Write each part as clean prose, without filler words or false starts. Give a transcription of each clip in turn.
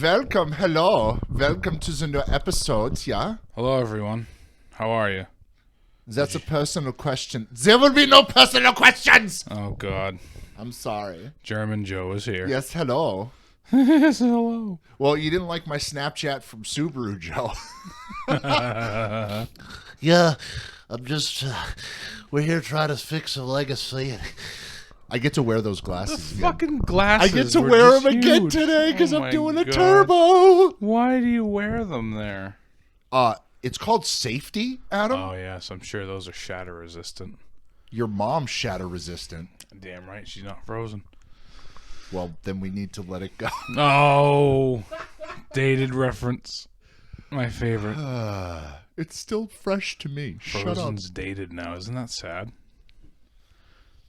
Welcome, hello. Welcome to the new episode, yeah? Hello, everyone. How are you? That's a personal question. There will be no personal questions! Oh, God. I'm sorry. German Joe is here. Yes, hello. Yes, hello. Well, you didn't like my Snapchat from Subaru, Joe. Yeah, I'm just, we're here trying to fix a legacy. I get to wear those glasses again. Fucking glasses. I get to were wear just them again huge. today because Oh I'm my doing a God. turbo. Why do you wear them there? It's called safety, Adam. Oh, yes. I'm sure those are shatter resistant. Your mom's shatter resistant. Damn right. She's not frozen. Well, then we need to let it go. Oh, dated reference. My favorite. It's still fresh to me. Shut up. Frozen's dated now. Isn't that sad?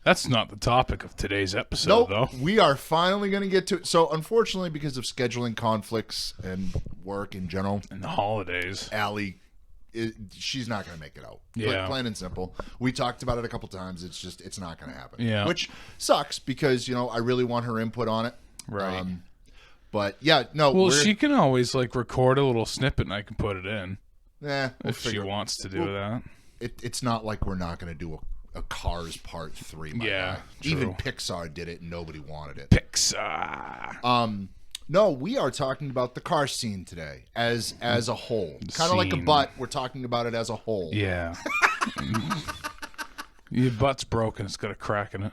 That's not the topic of today's episode, Nope, though. we are finally going to get to it. So, unfortunately, because of scheduling conflicts and work in general, In the holidays. Allie, she's not going to make it out. Yeah. Plain and simple. We talked about it a couple times. It's not going to happen. Yeah. Which sucks because, I really want her input on it. Right. But, yeah, no. Well, she can always record a little snippet and I can put it in we'll if she figure- wants to do that. It's not like we're not going to do a Cars Part 3. My Yeah, guy. true. Even Pixar did it and nobody wanted it. Pixar. No, we are talking about the car scene today as a whole. Kind of like a Scene. butt. We're talking about it as a whole. Yeah. Your butt's broken. It's got a crack in it.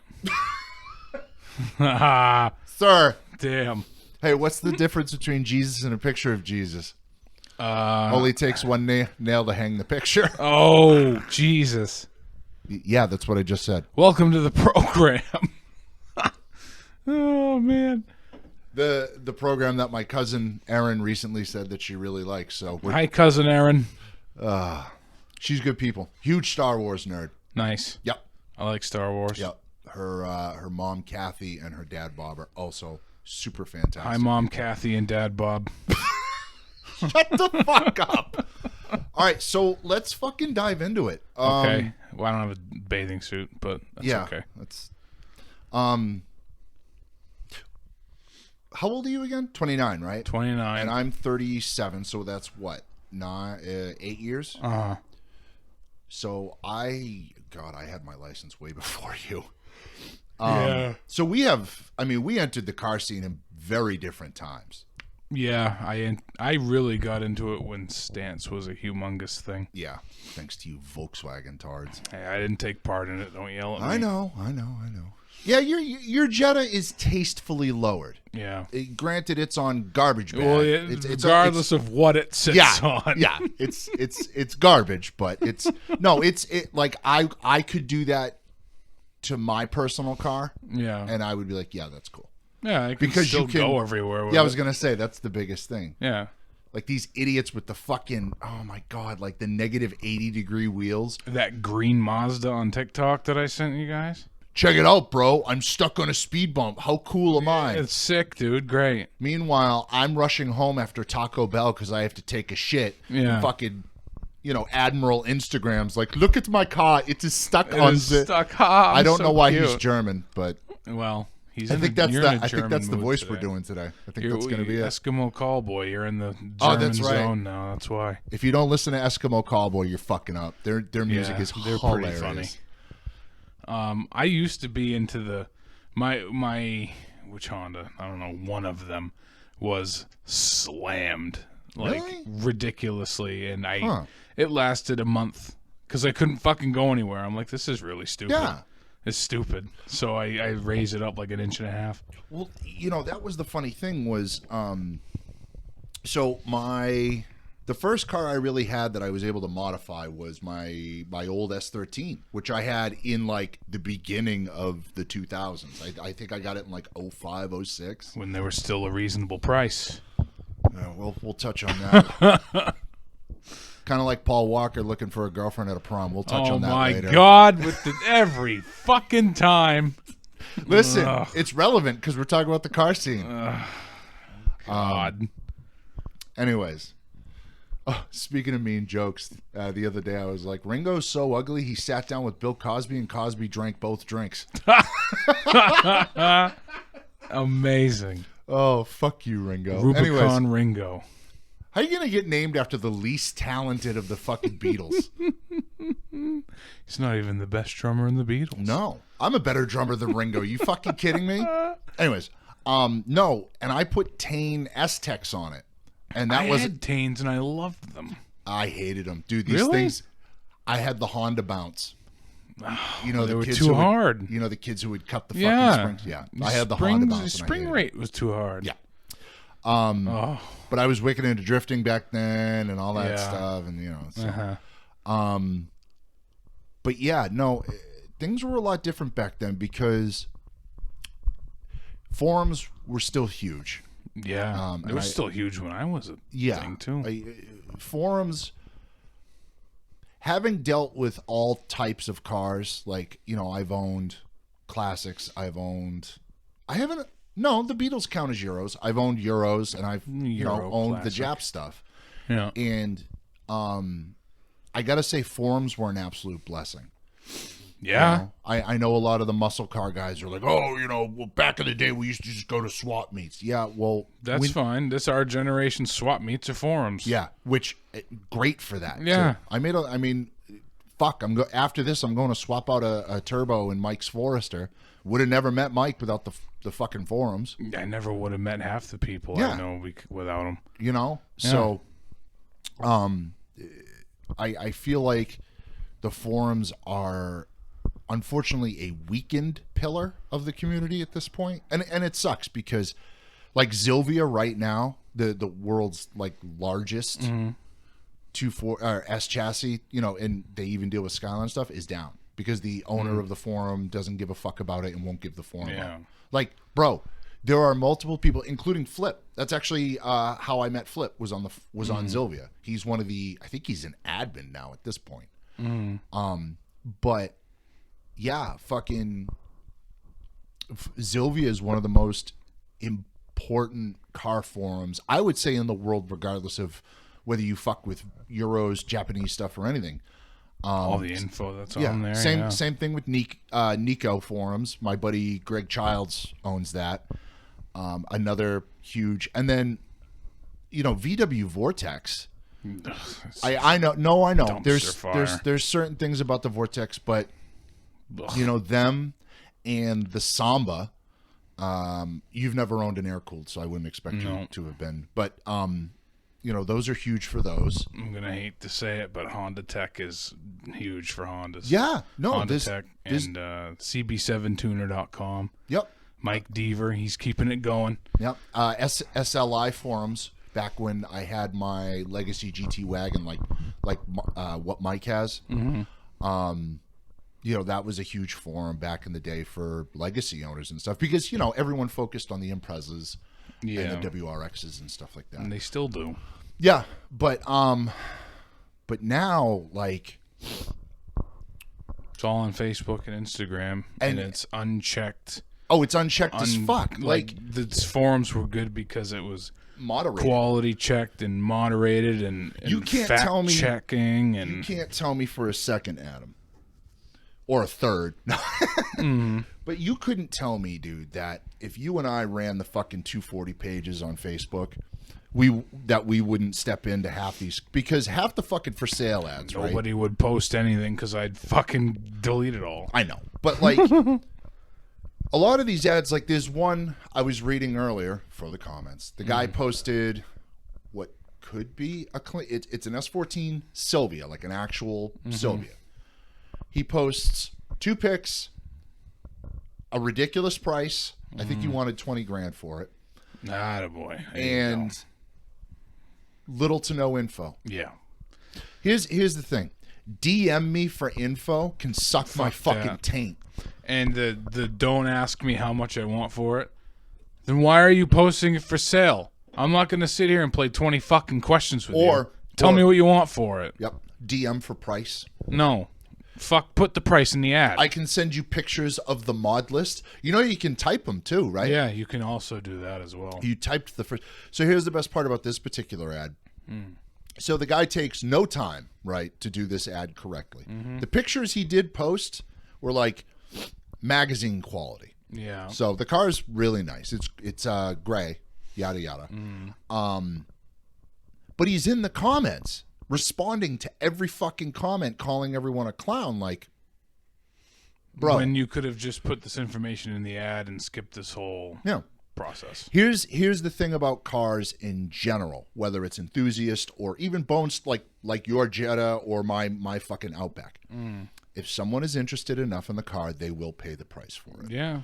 Sir, Damn. hey, what's the difference between Jesus and a picture of Jesus? Uh, Only takes one nail to hang the picture. Oh, Jesus. Yeah, that's what I just said. Welcome to the program. Oh, man. The program that my cousin Erin recently said that she really likes. So Hi, Cousin Aaron. she's good people. Huge Star Wars nerd. Nice. Yep. I like Star Wars. Yep. Her mom Kathy and her dad Bob are also super fantastic. Hi, Mom Kathy and Dad Bob. Shut the fuck up. All right, so let's fucking dive into it. Okay. Well, I don't have a bathing suit, but that's yeah, okay. that's how old are you again? 29, right? 29. And I'm 37, so that's what? 8 years? Uh-huh. So I had my license way before you. Yeah. So we entered the car scene in very different times. Yeah, I really got into it when Stance was a humongous thing. Yeah, thanks to you Volkswagen tards. Hey, I didn't take part in it. Don't yell at me. I know. Yeah, your Jetta is tastefully lowered. Yeah. Granted, it's on garbage bag. Well, regardless of what it sits on. Yeah, it's garbage, but it's like I could do that to my personal car, Yeah. and I would be like, yeah, that's cool. Yeah, I can Because still you can go everywhere with Yeah, I it. was gonna say that's the biggest thing. Yeah. Like these idiots with the fucking oh my god, like the negative 80-degree wheels. That green Mazda on TikTok that I sent you guys. Check it out, bro. I'm stuck on a speed bump. How cool am I? It's sick, dude. Great. Meanwhile, I'm rushing home after Taco Bell because I have to take a shit. Yeah. And fucking, Admiral Instagram's like, look at my car. It is stuck It on is the. stuck. Ha, I don't so know why cute. he's German, but Well, he's. I think that's you're in a I think German that's the mood voice today. we're doing today. I think You're that's going to be it. Eskimo Callboy. You're in the German Oh, that's right. zone now. That's why. If you don't listen to Eskimo Callboy, you're fucking up. Their music Yeah, is they're hilarious. pretty funny. I used to be into the my which Honda? I don't know. One of them was slammed Really? ridiculously, and Huh. it lasted a month because I couldn't fucking go anywhere. I'm like, this is really stupid. Yeah. It's stupid. So I raised it up like an inch and a half. Well, that was the funny thing was, so the first car I really had that I was able to modify was my old S13, which I had in like the beginning of the 2000s. I think I got it in like 05, 06. When they were still a reasonable price. We'll touch on that. Kind of like Paul Walker looking for a girlfriend at a prom. We'll touch on that later. Oh my God! With every fucking time. Listen, Ugh. it's relevant because we're talking about the car scene. God. Anyways, speaking of mean jokes, the other day I was like, Ringo's so ugly, he sat down with Bill Cosby and Cosby drank both drinks. Amazing. Oh, fuck you, Ringo. Rubicon Anyways, Ringo. how are you gonna get named after the least talented of the fucking Beatles? He's not even the best drummer in the Beatles. No, I'm a better drummer than Ringo. You fucking kidding me? Anyways, no, and I put Tane S-Tex on it, and that I was had Tanes and I loved them. I hated them, dude. These Really? things. I had the Honda Bounce. You know They the were kids too who would- hard. You know the kids who would cut the fucking Yeah. springs. Yeah, I had the Honda Bounce. The and I spring hated it. rate was too hard. Yeah. Oh. But I was wicked into drifting back then and all that Yeah. stuff, and you know. So. Uh-huh. But yeah, no, things were a lot different back then because forums were still huge. Yeah. It and was I- still huge when I was a Yeah, thing too. forums. Having dealt with all types of cars, like I've owned classics. I haven't. No, the Beatles count as Euros. I've owned Euros, and I've Euro owned classic. the Jap stuff. yeah. And I gotta say, forums were an absolute blessing. Yeah. You know, I know a lot of the muscle car guys are like, oh, well, back in the day we used to just go to swap meets. Yeah, well, That's fine. This our generation swap meets or forums. yeah, which great for that. Yeah. too. Fuck. After this, I'm going to swap out a turbo in Mike's Forester. Would have never met Mike without the fucking forums. I never would have met half the people Yeah. I know without them. So, I feel like the forums are unfortunately a weakened pillar of the community at this point, and it sucks because like Zilvia right now, the world's like largest 2.4 S chassis, and they even deal with Skyline stuff, is down because the owner of the forum doesn't give a fuck about it and won't give the forum Yeah. up. Like, bro, there are multiple people, including Flip. That's actually how I met Flip. Was on Zilvia. He's one of I think he's an admin now at this point. But yeah, fucking Zilvia is one of the most important car forums, I would say, in the world, regardless of whether you fuck with Euros, Japanese stuff, or anything. All the info that's Yeah, on there. same thing with Nico forums. My buddy Greg Childs owns that. Another huge, and then VW Vortex. I know. Dumpster fire. There's certain things about the Vortex, but Ugh. them and the Samba. You've never owned an air cooled, so I wouldn't expect you to have been. But those are huge for those. I'm gonna hate to say it, but Honda Tech is huge for Hondas. Yeah, no, Honda Tech and CB7tuner.com. Yep, Mike Deaver, he's keeping it going. yep. SLI forums. Back when I had my Legacy GT wagon, like what Mike has. That was a huge forum back in the day for Legacy owners and stuff because everyone focused on the Imprezas Yeah, and the WRXs and stuff like that. and they still do. Yeah, but now, like, It's all on Facebook and Instagram, and And- it's unchecked. oh, it's unchecked as fuck. Like, the forums were good because it was moderated. quality checked and moderated and You can't fact tell me- checking You and can't tell me for a second, Adam, or a third. But you couldn't tell me, dude, that if you and I ran the fucking 240 pages on Facebook, we wouldn't step into half these, because half the fucking for sale ads, right? nobody would post anything because I'd fucking delete it all. I know, but like a lot of these ads, like there's one I was reading earlier for the comments. The guy posted what could be it's an S14 Sylvia, like an actual Sylvia. He posts 2 pics, a ridiculous price. I think he wanted 20 grand for it, Attaboy. There you and go. little to no info. Yeah. Here's the thing. DM me for info can suck my Fuck fucking that. taint. And the don't ask me how much I want for it. Then why are you posting it for sale? I'm not going to sit here and play 20 fucking questions with you. Tell me what you want for it. Yep. DM for price. No. Fuck, put the price in the ad. I can send you pictures of the mod list. You can type them too, right? Yeah, you can also do that as well. You typed the first. So here's the best part about this particular ad. So the guy takes no time, right, to do this ad correctly. The pictures he did post were like magazine quality. Yeah. So the car is really nice. It's gray, yada yada. But he's in the comments responding to every fucking comment, calling everyone a clown. Like, bro, When you could have just put this information in the ad and skipped this whole yeah. process. Here's the thing about cars in general, whether it's enthusiast or even bones like your Jetta or my fucking Outback. If someone is interested enough in the car, they will pay the price for it. Yeah.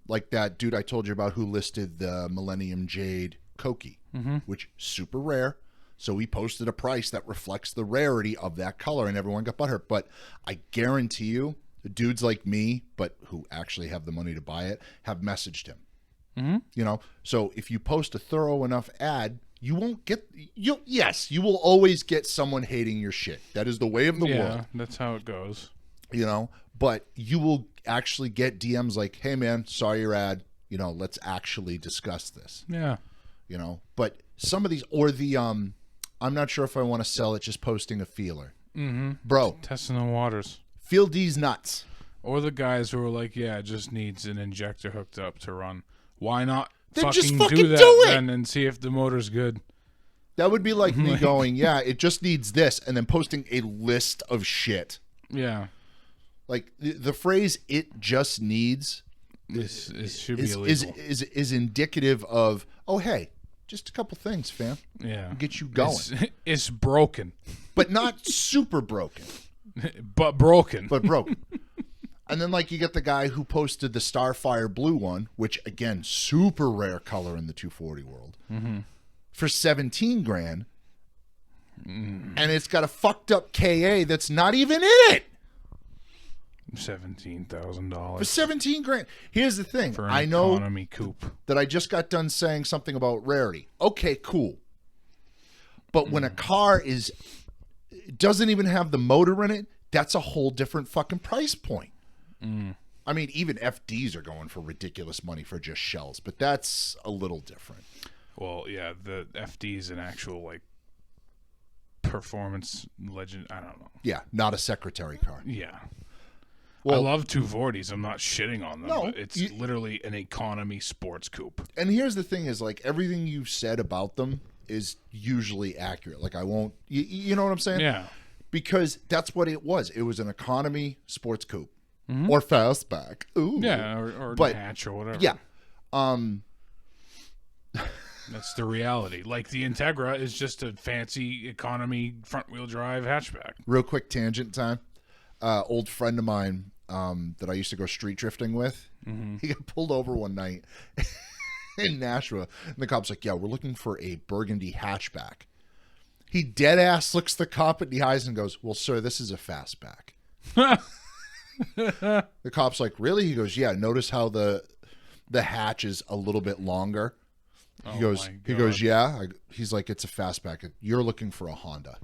Like that dude I told you about who listed the Millennium Jade Koki, which super rare. So he posted a price that reflects the rarity of that color, and everyone got butthurt. But I guarantee you, dudes like me, but who actually have the money to buy it, have messaged him. You know, so if you post a thorough enough ad, you won't get you. Yes, you will always get someone hating your shit. That is the way of the world. Yeah, that's how it goes. You know, but you will actually get DMs like, "Hey man, saw your ad. You know, let's actually discuss this." Yeah. You know, but some of these or the I'm not sure if I want to sell it. Just posting a feeler, bro. Testing the waters. Feel these nuts. Or the guys who are like, yeah, it just needs an injector hooked up to run. Why not Then just fucking fucking do that do it! then and see if the motor's good? That would be like me going, yeah, it just needs this, and then posting a list of shit. Yeah. Like the phrase "it just needs" Should be illegal. is indicative of, oh hey, just a couple things, fam, yeah. get you going, It's broken. but not super broken, But broken. but broken. And then like you get the guy who posted the Starfire Blue one, which again super rare color in the 240 world, for 17 grand, and it's got a fucked up KA that's not even in it. $17,000 For 17 grand. Here's the thing. for an I know economy coupe. that I just got done saying something about rarity. Okay, cool. But when a car doesn't even have the motor in it, that's a whole different fucking price point. I mean, even FDs are going for ridiculous money for just shells, but that's a little different. Well, yeah, the FD is an actual like performance legend. I don't know. Yeah, not a secretary car. Yeah. Well- I love 240s. I'm not shitting on them. No, But it's literally an economy sports coupe. And here's the thing is like everything you've said about them is usually accurate. Like I won't, you know what I'm saying? Yeah. Because that's what it was. It was an economy sports coupe or fastback. Ooh. Yeah, or But- hatch or whatever. Yeah. That's the reality. Like the Integra is just a fancy economy front wheel drive hatchback. Real quick tangent time. Old friend of mine that I used to go street drifting with, he got pulled over one night in Nashua. And the cop's like, yeah, we're looking for a burgundy hatchback. He dead ass looks the cop in the eyes and goes, well, sir, this is a fastback. The cop's like, really? He goes, yeah, notice how the hatch is a little bit longer. He goes, yeah. He's like, it's a fastback. You're looking for a Honda.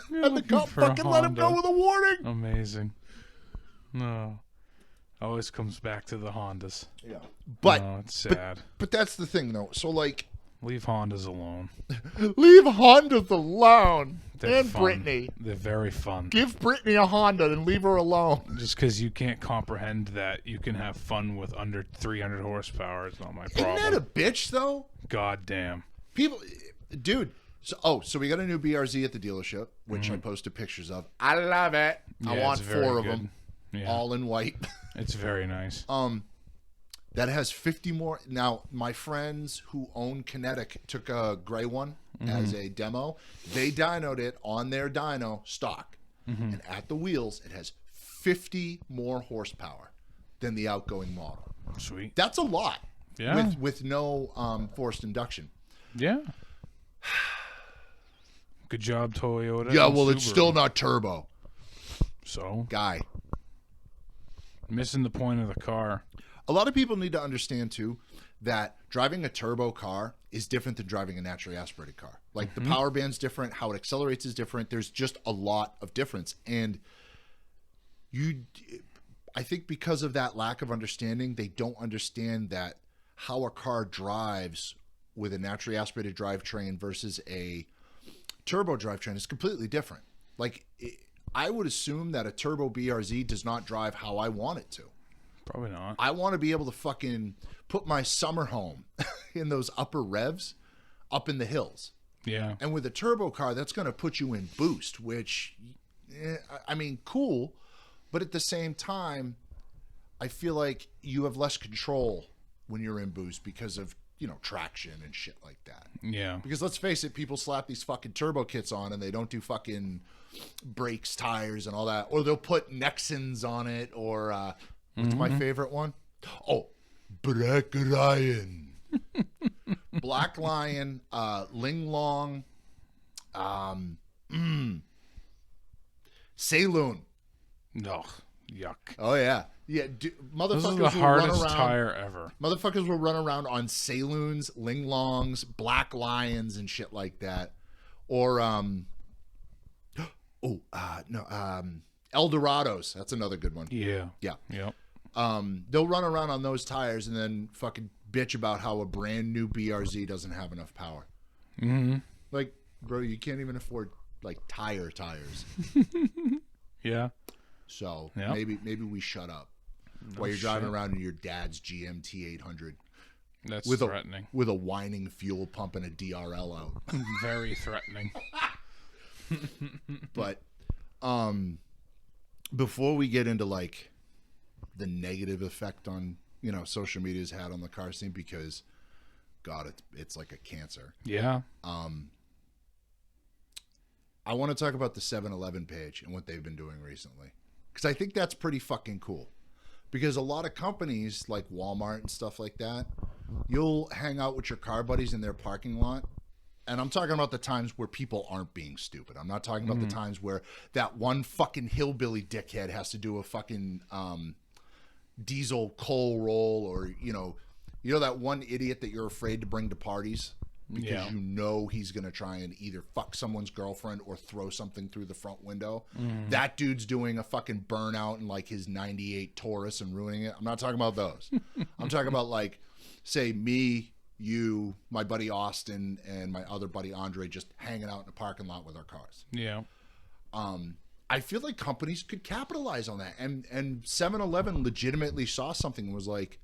And the cop fucking let him go with a warning. Amazing. No. Always comes back to the Hondas. Yeah. But, Oh, it's sad. but that's the thing, though. So, like, Leave Hondas alone. leave Hondas alone. They're and fun. Brittany. They're very fun. Give Brittany a Honda and leave her alone. Just because you can't comprehend that you can have fun with under 300 horsepower is not my problem. Isn't that a bitch, though? God damn. People, dude. So we got a new BRZ at the dealership, which I posted pictures of. I love it. I Yeah, want it's very 4 of good. them, Yeah. all in white. It's very nice. That has 50 more. Now, my friends who own Kinetic took a gray one as a demo. They dynoed it on their dyno stock. And at the wheels, it has 50 more horsepower than the outgoing model. Sweet. That's a lot. Yeah. With no forced induction. Yeah. Good job, Toyota. Yeah, and well, it's Subaru. still not turbo. So, Guy. missing the point of the car. A lot of people need to understand, too, that driving a turbo car is different than driving a naturally aspirated car. Like, the power band's different. How it accelerates is different. There's just a lot of difference. And I think because of that lack of understanding, they don't understand that how a car drives with a naturally aspirated drivetrain versus a turbo drivetrain is completely different. Like, I would assume that a turbo BRZ does not drive how I want it to. Probably not. I want to be able to fucking put my summer home in those upper revs up in the hills. Yeah. And with a turbo car, that's going to put you in boost, which, I mean, cool. But at the same time, I feel like you have less control when you're in boost because of, you know, traction and shit like that. Yeah. Because let's face it, people slap these fucking turbo kits on and they don't do fucking brakes, tires, and all that. Or they'll put Nexons on it. Or what's my favorite one? Oh, Black Lion. Black Lion, Ling Long, Saloon. No. Yuck. Oh yeah, yeah. Motherfuckers This is the will hardest run around. tire ever. Motherfuckers will run around on Saloons, Ling Longs, Black Lions, and shit like that. Or Eldorados. That's another good one. Yeah. Yeah. Yep. They'll run around on those tires and then fucking bitch about how a brand new BRZ doesn't have enough power. Mm-hmm. Like, bro, you can't even afford like tires. Yeah. So Yep. maybe we shut up while you're driving around in your dad's GMT 800 That's with threatening. with a whining fuel pump and a DRL out. Very threatening. But before we get into like the negative effect on, you know, social media's had on the car scene, because God, it's like a cancer. Yeah. I want to talk about the 7-Eleven page and what they've been doing recently, because I think that's pretty fucking cool. Because a lot of companies like Walmart and stuff like that, you'll hang out with your car buddies in their parking lot. And I'm talking about the times where people aren't being stupid. I'm not talking about the times where that one fucking hillbilly dickhead has to do a fucking diesel coal roll, or you know that one idiot that you're afraid to bring to parties because you know he's going to try and either fuck someone's girlfriend or throw something through the front window. That dude's doing a fucking burnout in like his 98 Taurus and ruining it. I'm not talking about those. I'm talking about like, say, me, you, my buddy Austin, and my other buddy Andre just hanging out in a parking lot with our cars. Yeah. I feel like companies could capitalize on that. And 7-Eleven legitimately saw something and was like,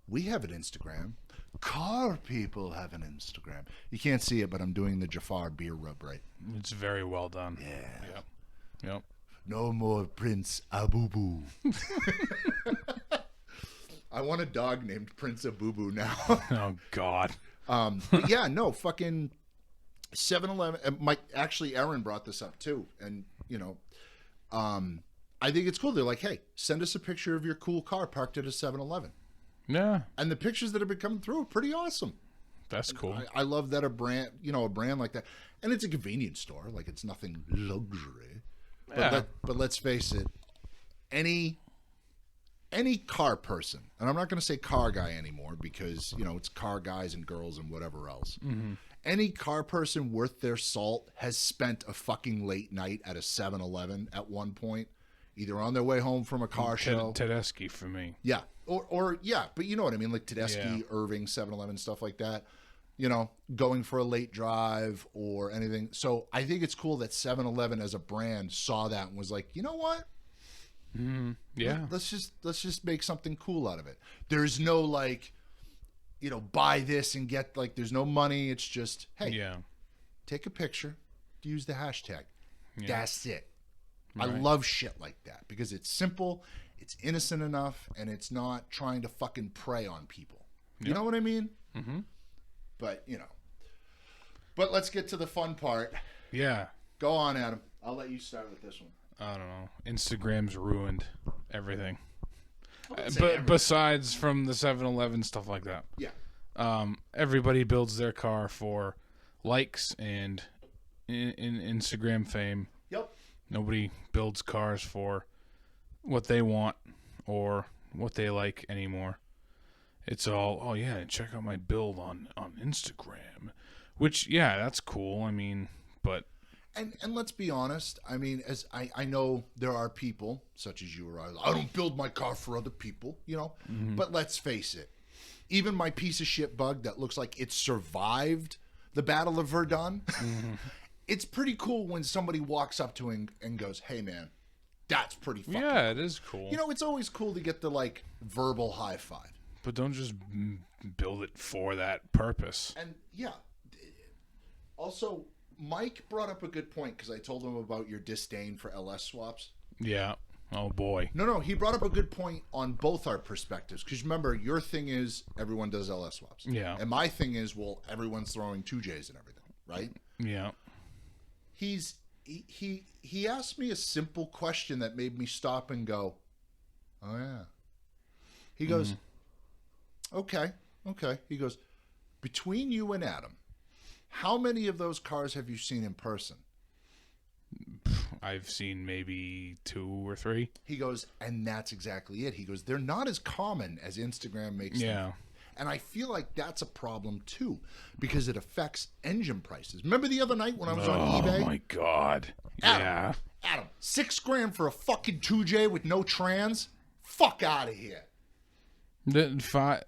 we have an Instagram. Car people have an Instagram. You can't see it, but I'm doing the Jafar beer rub right. It's very well done. Yeah. Yep. Yep. No more Prince Abubu. I want a dog named Prince Abubu now. Oh God. But yeah, no, fucking 7-Eleven. Actually, Aaron brought this up too, and you know, I think it's cool. They're like, hey, send us a picture of your cool car parked at a 7-Eleven. Yeah. And the pictures that have been coming through are pretty awesome. That's cool. I love that a brand like that, and it's a convenience store. Like, it's nothing luxury. Yeah. But let's face it, any car person, and I'm not going to say car guy anymore because, you know, it's car guys and girls and whatever else. Mm-hmm. Any car person worth their salt has spent a fucking late night at a 7-Eleven at one point, either on their way home from a car show. Tedeschi for me. Yeah. Or yeah, but you know what I mean, like Tedeschi, Yeah. Irving, 7-Eleven, stuff like that. You know, going for a late drive or anything. So I think it's cool that 7-Eleven as a brand saw that and was like, you know what? Yeah. Let's just make something cool out of it. There's no like, you know, buy this and get, like, there's no money. It's just, hey, Yeah. take a picture, use the hashtag. Yeah. That's it. I Right. love shit like that because it's simple, it's innocent enough, and it's not trying to fucking prey on people. You know what I mean? Mm-hmm. But, you know. But let's get to the fun part. Yeah. Go on, Adam. I'll let you start with this one. I don't know. Instagram's ruined everything. wouldn't say But everything. besides from the 7-Eleven stuff like that. Yeah. Everybody builds their car for likes and in Instagram fame. Yep. Nobody builds cars for what they want or what they like anymore. It's all, oh yeah, check out my build on Instagram. Which, yeah, that's cool. I mean, but And let's be honest. I mean, as I know there are people such as you or I don't build my car for other people, you know. But let's face it. Even my piece of shit bug that looks like it survived the Battle of Verdun, it's pretty cool when somebody walks up to him and goes, "Hey man, That's pretty fucking Yeah, it is cool. You know, it's always cool to get the, like, verbal high five. But don't just build it for that purpose. And, yeah. Also, Mike brought up a good point because I told him about your disdain for LS swaps. Yeah. Oh, boy. No, he brought up a good point on both our perspectives. Because remember, your thing is everyone does LS swaps. Yeah. And my thing is, well, everyone's throwing 2Js and everything, right? Yeah. He asked me a simple question that made me stop and go, oh, yeah. He goes, okay. He goes, between you and Adam, how many of those cars have you seen in person? I've seen maybe 2 or 3. He goes, and that's exactly it. He goes, they're not as common as Instagram makes them. Yeah. And I feel like that's a problem too, because it affects engine prices. Remember the other night when I was on eBay? Oh, my God. Adam, Adam, $6,000 for a fucking 2J with no trans? Fuck out of here. Five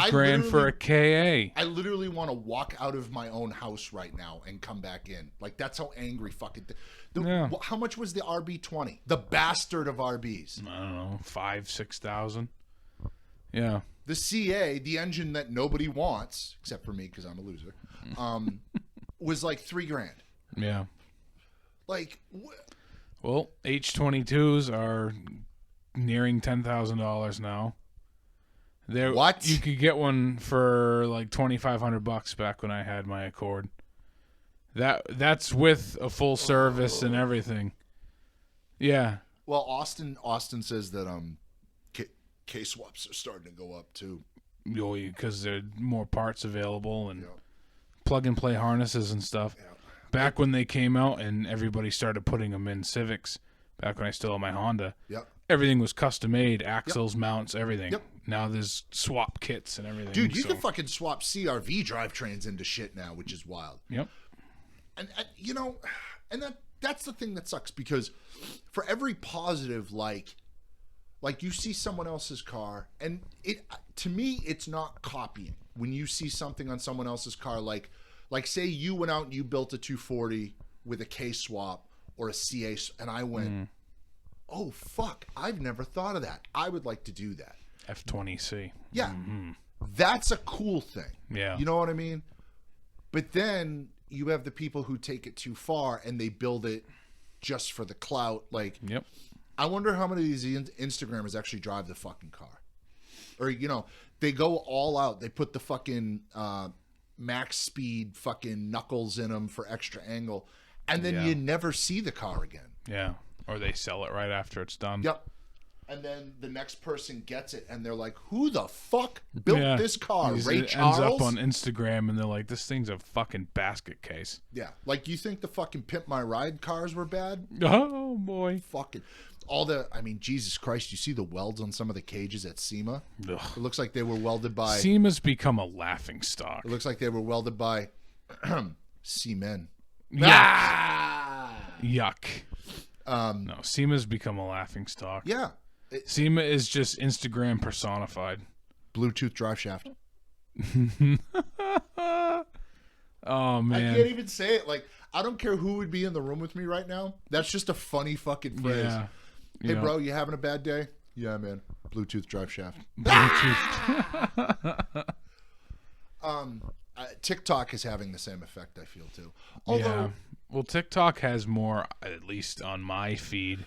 grand for a KA. I literally want to walk out of my own house right now and come back in. Like, that's how angry fucking... Yeah. How much was the RB20? The bastard of RBs. I don't know, 5,000-6,000. Yeah. The CA, the engine that nobody wants, except for me because I'm a loser, was like $3,000. Yeah. Like, Well, H22s are nearing $10,000 now. What? You could get one for like $2,500 back when I had my Accord. That's with a full service and everything. Yeah. well, Austin says that K swaps are starting to go up too. Because there are more parts available and Yeah. plug and play harnesses and stuff. Yeah. Back when they came out and everybody started putting them in Civics, back when I still had my Honda, Yep. everything was custom made, axles, mounts, everything. Yep. Now there's swap kits and everything. Dude, you so- can fucking swap CRV drivetrains into shit now, which is wild. Yep. And you know, and that's the thing that sucks, because for every positive, like you see someone else's car, and it, to me, it's not copying. When you see something on someone else's car, like say you went out and you built a 240 with a K swap or a CA, and I went, oh fuck, I've never thought of that. I would like to do that. F20C. Yeah, that's a cool thing. Yeah. You know what I mean? But then you have the people who take it too far and they build it just for the clout. Like, Yep. I wonder how many of these Instagrammers actually drive the fucking car. Or, you know, they go all out. They put the fucking max speed fucking knuckles in them for extra angle. And then Yeah. you never see the car again. Yeah. Or they sell it right after it's done. Yep. And then the next person gets it and they're like, who the fuck built Yeah. this car? It Ray ends Charles? up on Instagram and they're like, this thing's a fucking basket case. Yeah. Like, you think the fucking Pimp My Ride cars were bad? Oh, boy. Fucking Jesus Christ, you see the welds on some of the cages at SEMA? Ugh. It looks like they were welded by SEMA's become a laughing stock. It looks like they were welded by seamen. Yuck. Ah! Yuck. No, SEMA's become a laughing stock. Yeah. SEMA is just Instagram personified. Bluetooth drive shaft. Oh, I man. can't even say it. Like, I don't care who would be in the room with me right now. That's just a funny fucking phrase. Yeah. Hey, You know, bro, you having a bad day? Yeah, man. Bluetooth drive shaft. Bluetooth. TikTok is having the same effect, I feel, too. Yeah. Although, Well, TikTok has more, at least on my feed,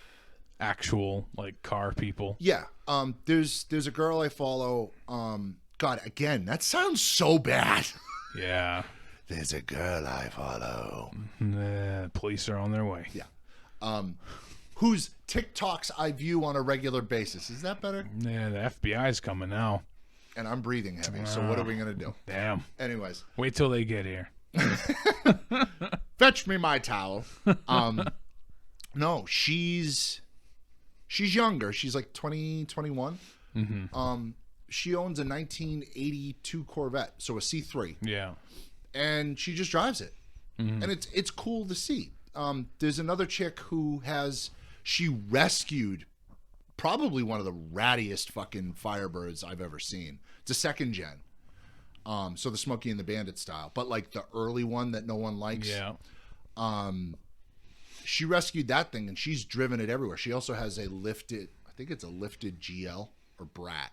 actual, like, car people. yeah, there's a girl I follow. God, again, that sounds so bad. Yeah. There's a girl I follow. Police are on their way. Yeah. Whose TikToks I view on a regular basis. Is that better? Yeah, the FBI's coming now. And I'm breathing heavy, so what are we going to do? Damn. Anyways, Wait till they get here. fetch me my towel. No, she's younger. She's like 20, 21. Mm-hmm. She owns a 1982 Corvette, so a C3. Yeah. And she just drives it, and it's cool to see. There's another chick who she rescued probably one of the rattiest fucking Firebirds I've ever seen. It's a second gen, so the Smokey and the Bandit style, but like the early one that no one likes. Yeah. she rescued that thing, and she's driven it everywhere. She also has a lifted, I think it's a lifted GL or Brat,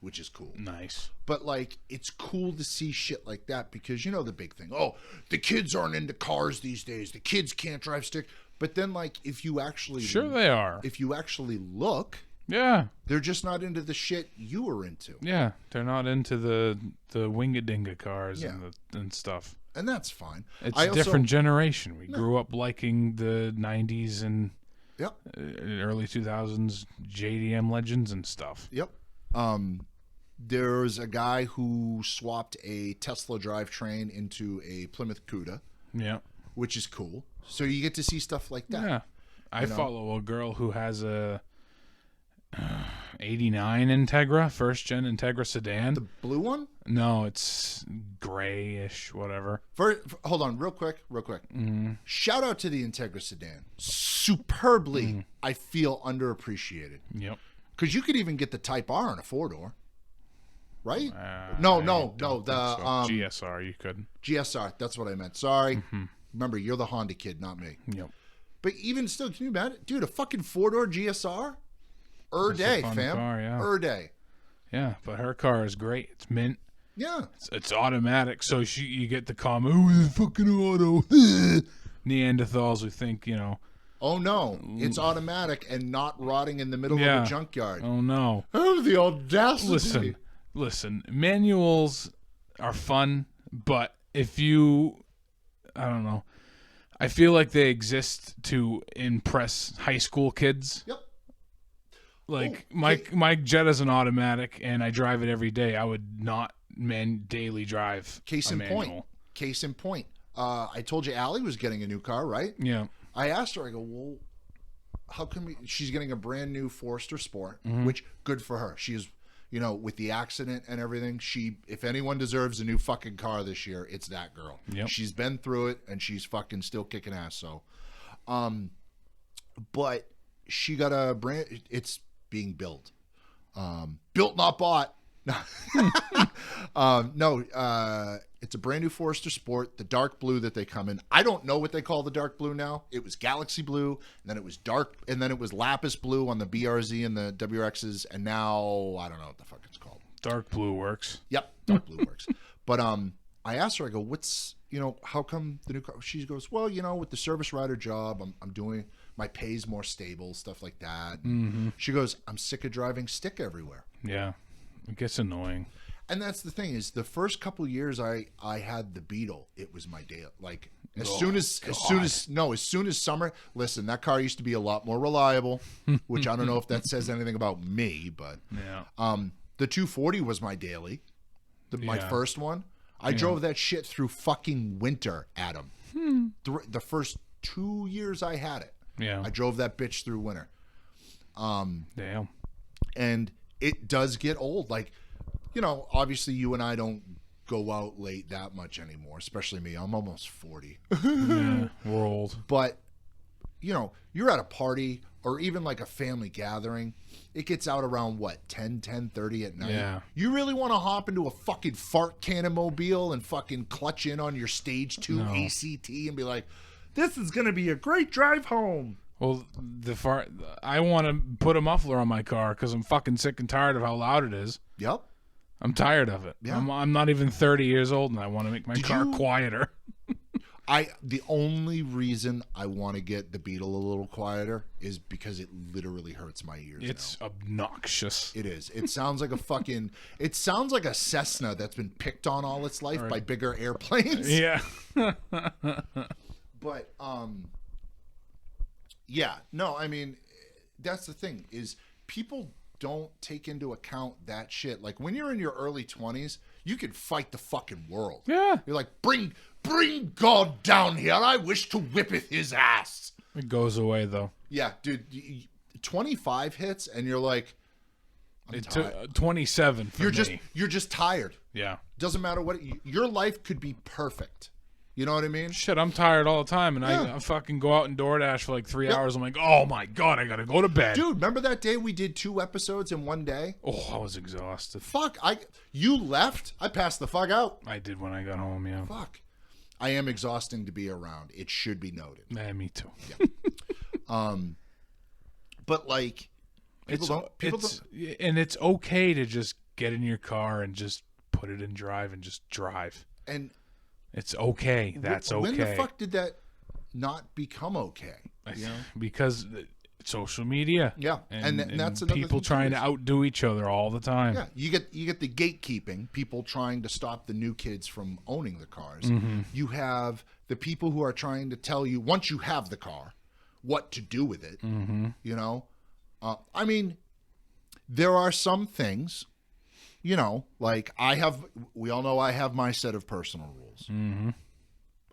which is cool. Nice. But like, it's cool to see shit like that because you know the big thing. Oh, the kids aren't into cars these days. The kids can't drive stick. But then, like, if you actually They are. If you actually look, Yeah. they're just not into the shit you were into. Yeah. They're not into the winga-dinga cars Yeah. and stuff. And that's fine. It's I a also- different generation. We grew up liking the 90s and Yep. early 2000s JDM legends and stuff. Yep. There's a guy who swapped a Tesla drivetrain into a Plymouth Cuda, Yeah. which is cool. So you get to see stuff like that. Yeah. I know? follow a girl who has a 89 Integra, first gen Integra sedan. The blue one? No, it's grayish, whatever. Hold on, real quick. Mm-hmm. Shout out to the Integra sedan. Superbly, I feel underappreciated. Yep. Because you could even get the Type R in a 4-door. Right? I No. don't The think so. GSR, you could. GSR. That's what I meant. Sorry. Mm-hmm. Remember, you're the Honda kid, not me. Yep. But even still, can you imagine? Dude, a fucking 4-door GSR? Day, fun fam. car, yeah. Day. Yeah, but her car is great. It's mint. Yeah. It's automatic, so you get the comment, oh, it's fucking auto. Neanderthals who think, Oh, no. It's automatic and not rotting in the middle of Yeah. a junkyard. oh no. Oh, the audacity. Listen, manuals are fun, but if you, I don't know, I feel like they exist to impress high school kids. Yep. Like Oh, my Jetta's an automatic, and I drive it every day. I would not daily drive Case a in manual. point. Case in point. I told you Allie was getting a new car, right? Yeah. I asked her, I go, well, how come she's getting a brand new Forester Sport, Mm-hmm. which good for her. She is, with the accident and everything, if anyone deserves a new fucking car this year, it's that girl. Yep. She's been through it and she's fucking still kicking ass. So, but she got it's being built. Built, not bought. It's a brand new Forester Sport, the dark blue that they come in. I don't know what they call the dark blue now. It was Galaxy blue, and then it was dark, and then it was lapis blue on the BRZ and the WRXs, and now I don't know what the fuck it's called. Dark blue works. Yep, dark blue works. But I asked her, I go, what's, how come the new car? She goes, well, with the service rider job, I'm doing, my pay's more stable, stuff like that. Mm-hmm. She goes, I'm sick of driving stick everywhere. Yeah. It gets annoying. And that's the thing is the first couple years I had the Beetle, it was my day. Like as soon as summer, listen, that car used to be a lot more reliable, which I don't know if that says anything about me, but Yeah. the 240 was my daily. My Yeah. first one. I drove that shit through fucking winter, Adam. The first 2 years I had it. Yeah. I drove that bitch through winter. Damn. And it does get old. Like, obviously you and I don't go out late that much anymore, especially me. I'm almost 40. Yeah. We're old. But, you're at a party or even like a family gathering. It gets out around, 10:30 at night? Yeah. You really want to hop into a fucking fart cannon mobile and fucking clutch in on your stage 2 No. ACT and be like, this is going to be a great drive home. Well, I want to put a muffler on my car because I'm fucking sick and tired of how loud it is. Yep. I'm tired of it. Yeah. I'm not even 30 years old, and I want to make my car quieter. The only reason I want to get the Beetle a little quieter is because it literally hurts my ears. It's obnoxious. It is. It sounds like it sounds like a Cessna that's been picked on all its life by bigger airplanes. Yeah. But yeah, no, I mean, that's the thing is people don't take into account that shit. Like when you're in your early 20s, you could fight the fucking world. Yeah. You're like, bring God down here. I wish to whippeth his ass. It goes away, though. Yeah, dude, 25 hits and you're like, I'm It tired. took 27 for me. You're just tired. Yeah. Doesn't matter what your life could be perfect. You know what I mean? Shit, I'm tired all the time, and Yeah. I fucking go out and DoorDash for like 3 hours. I'm like, oh my God, I gotta go to bed. Dude, remember that day we did 2 episodes in one day? Oh, I was exhausted. Fuck, you left. I passed the fuck out. I did when I got home, yeah. Fuck. I am exhausting to be around. It should be noted. Me too. But like, people don't. And it's okay to just get in your car and just put it in drive and just drive. And It's okay. That's okay. When the fuck did that not become okay? You know? Because social media. Yeah, and that's another people thing, trying too, to is- outdo each other all the time. Yeah, you get the gatekeeping, people trying to stop the new kids from owning the cars. Mm-hmm. You have the people who are trying to tell you once you have the car, what to do with it. Mm-hmm. You know, I mean, there are some things, you know, like we all know I have my set of personal rules. Mm-hmm.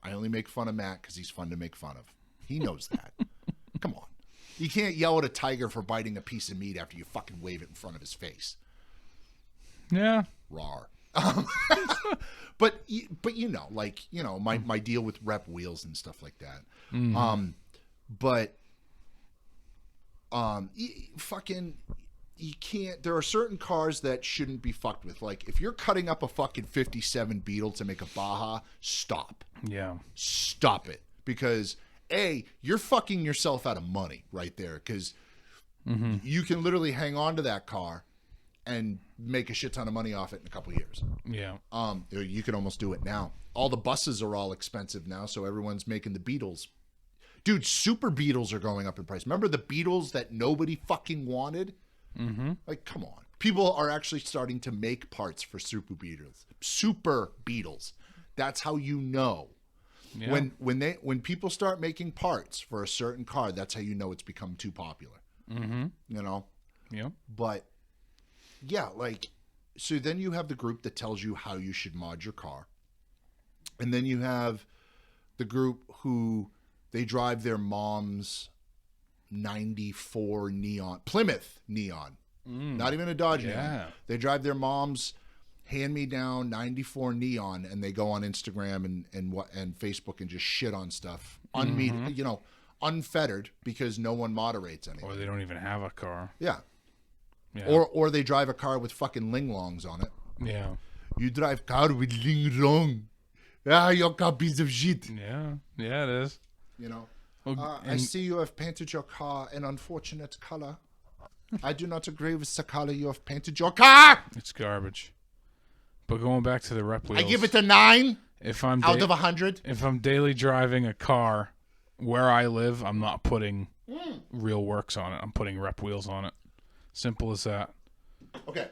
I only make fun of Matt because he's fun to make fun of. He knows that. Come on. You can't yell at a tiger for biting a piece of meat after you fucking wave it in front of his face. Yeah. Rawr. But you know, like, you know, my deal with rep wheels and stuff like that. You can't. There are certain cars that shouldn't be fucked with. Like, if you're cutting up a fucking 57 Beetle to make a Baja, stop. Yeah. Stop it. Because you're fucking yourself out of money right there. Because you can literally hang on to that car and make a shit ton of money off it in a couple of years. Yeah. You can almost do it now. All the buses are all expensive now, so everyone's making the Beetles. Dude, Super Beetles are going up in price. Remember the Beetles that nobody fucking wanted? Mm-hmm. Like, come on. People are actually starting to make parts for Super Beetles. Super Beetles. That's how you know. Yeah. When people start making parts for a certain car, that's how you know it's become too popular. Mm-hmm. You know? Yeah. But yeah, like, so then you have the group that tells you how you should mod your car. And then you have the group who they drive their mom's 94 Plymouth Neon. Not even a Dodge Neon. Yeah. They drive their mom's hand-me-down 94 Neon, and they go on Instagram and Facebook and just shit on stuff. You know, unfettered, because no one moderates anything. Or they don't even have a car. Yeah. Yeah. Or they drive a car with fucking ling-longs on it. Yeah. You drive car with ling-long. Ah, your car piece of shit. Yeah. Yeah, it is. You know. Well, I see you have painted your car an unfortunate color. I do not agree with the color you have painted your car. It's garbage. But going back to the rep wheels. I give it a 9 if I'm out of 100. If I'm daily driving a car where I live, I'm not putting real works on it. I'm putting rep wheels on it. Simple as that. Okay.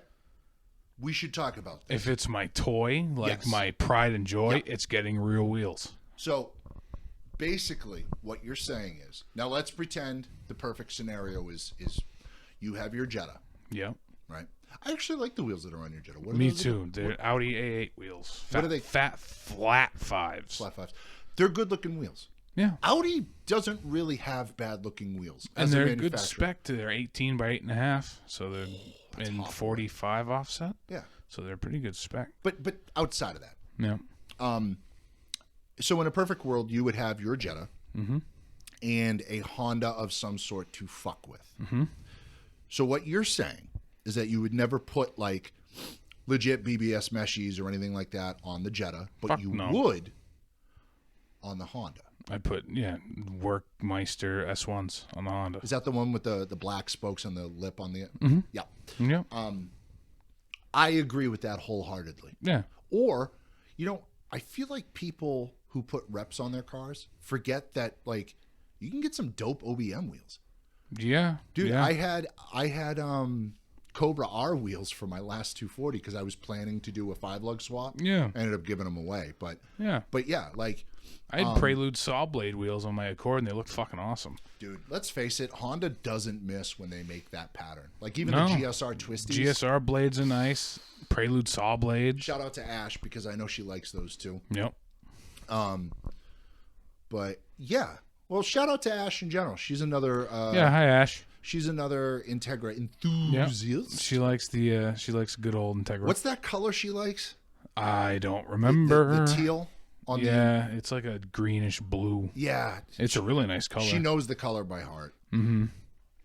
We should talk about this. If it's my toy, like Yes. my pride and joy, Yeah. it's getting real wheels. So basically what you're saying is, now let's pretend the perfect scenario is you have your Jetta, Yep. right? I actually like the wheels that are on your Jetta. What are Me those too. They're Audi A8 wheels. What are they? Fat, flat fives. Flat fives. They're good looking wheels. Yeah. Audi doesn't really have bad looking wheels. And as a they're good manufacturer. spec. They're 18 by 8.5, so they're in 45 offset. Yeah. So they're pretty good spec. But outside of that, Yeah. so in a perfect world, you would have your Jetta Mm-hmm. and a Honda of some sort to fuck with. Mm-hmm. So what you're saying is that you would never put like legit BBS meshes or anything like that on the Jetta, but Fuck you no. would on the Honda. I put, Workmeister S1s on the Honda. Is that the one with the black spokes on the lip on the? Mm-hmm. Yeah, Yeah. I agree with that wholeheartedly. Yeah. Or, you know, I feel like people who put reps on their cars forget that like you can get some dope OBM wheels. Yeah. Dude, yeah. I had Cobra R wheels for my last 240 because I was planning to do a 5-lug swap. Yeah. I ended up giving them away, but Yeah. yeah, like, I had Prelude saw blade wheels on my Accord, and they look fucking awesome. dude, let's face it, Honda doesn't miss when they make that pattern. Like even No. the GSR twisties. GSR blades are nice. Prelude saw blades. Shout out to Ash because I know she likes those too. Yep. But yeah, well, shout out to Ash in general. She's another. Yeah. Hi, Ash. She's another Integra Yeah. enthusiast. She likes the good old Integra. What's that color she likes? I don't remember. The teal on the. Yeah, it's like a greenish blue. Yeah, It's a really nice color. she knows the color by heart. Mm-hmm.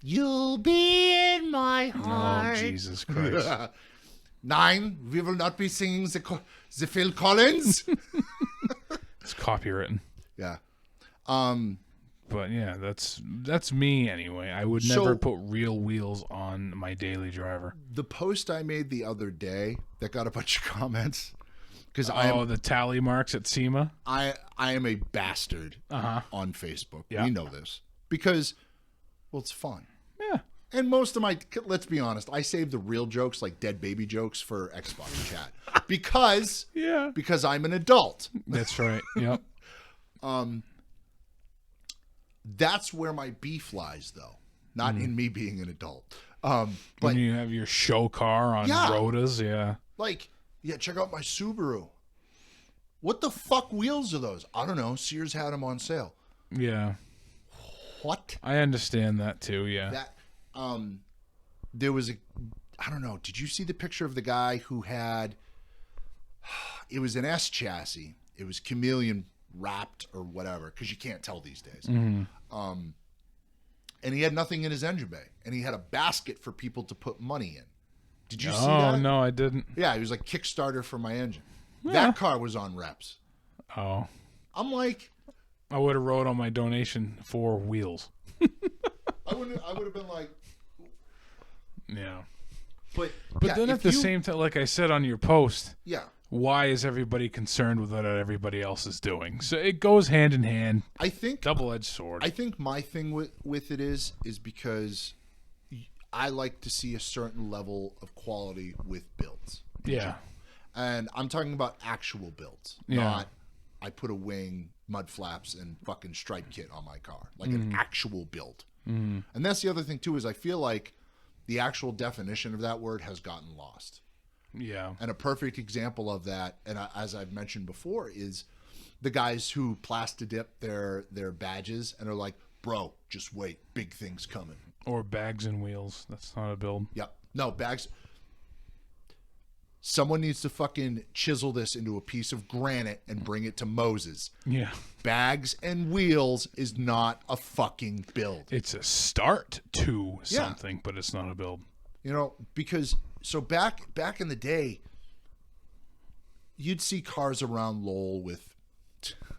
You'll be in my Oh, heart. Jesus Christ. 9. We will not be singing the Phil Collins. It's copywritten. Yeah. But yeah, that's me anyway. I would So- never put real wheels on my daily driver. The post I made the other day that got a bunch of comments because The tally marks at SEMA. I am a bastard Uh-huh. on Facebook. Yeah. We know this because, well, it's fun. Yeah. And most of my, let's be honest, I save the real jokes like dead baby jokes for Xbox chat because Yeah. I'm an adult. That's right. Yep. That's where my beef lies, though, not in me being an adult. But When you have your show car on Yeah. Rotas, yeah. like, yeah, check out my Subaru. What the fuck wheels are those? I don't know. Sears had them on sale. Yeah. What? I understand that too, yeah. That there was I don't know, did you see the picture of the guy who had it was an S chassis. It was chameleon wrapped or whatever, because you can't tell these days. And he had nothing in his engine bay, and he had a basket for people to put money in. Did you see Oh, that? no, I didn't. Yeah, he was like Kickstarter for my engine. That car was on reps. Oh. I'm like, I would have wrote on my donation for wheels. I would have been like, Yeah. but But then at the same time, like I said on your post, yeah, why is everybody concerned with what everybody else is doing? So it goes hand in hand. I think Double-edged sword. I think my thing with it is because I like to see a certain level of quality with builds. yeah. And I'm talking about actual builds, Yeah. not I put a wing, mud flaps, and fucking stripe kit on my car. Like an actual build. And that's the other thing, too, is I feel like the actual definition of that word has gotten lost. Yeah. And a perfect example of that, and as I've mentioned before, is the guys who plastidip their badges and are like, bro, just wait, big things coming. Or bags and wheels. That's not a build. Yep. No, bags. Someone needs to fucking chisel this into a piece of granite and bring it to Moses. Yeah. Bags and wheels is not a fucking build. It's a start to something, but it's not a build. You know, because so back in the day, you'd see cars around Lowell with,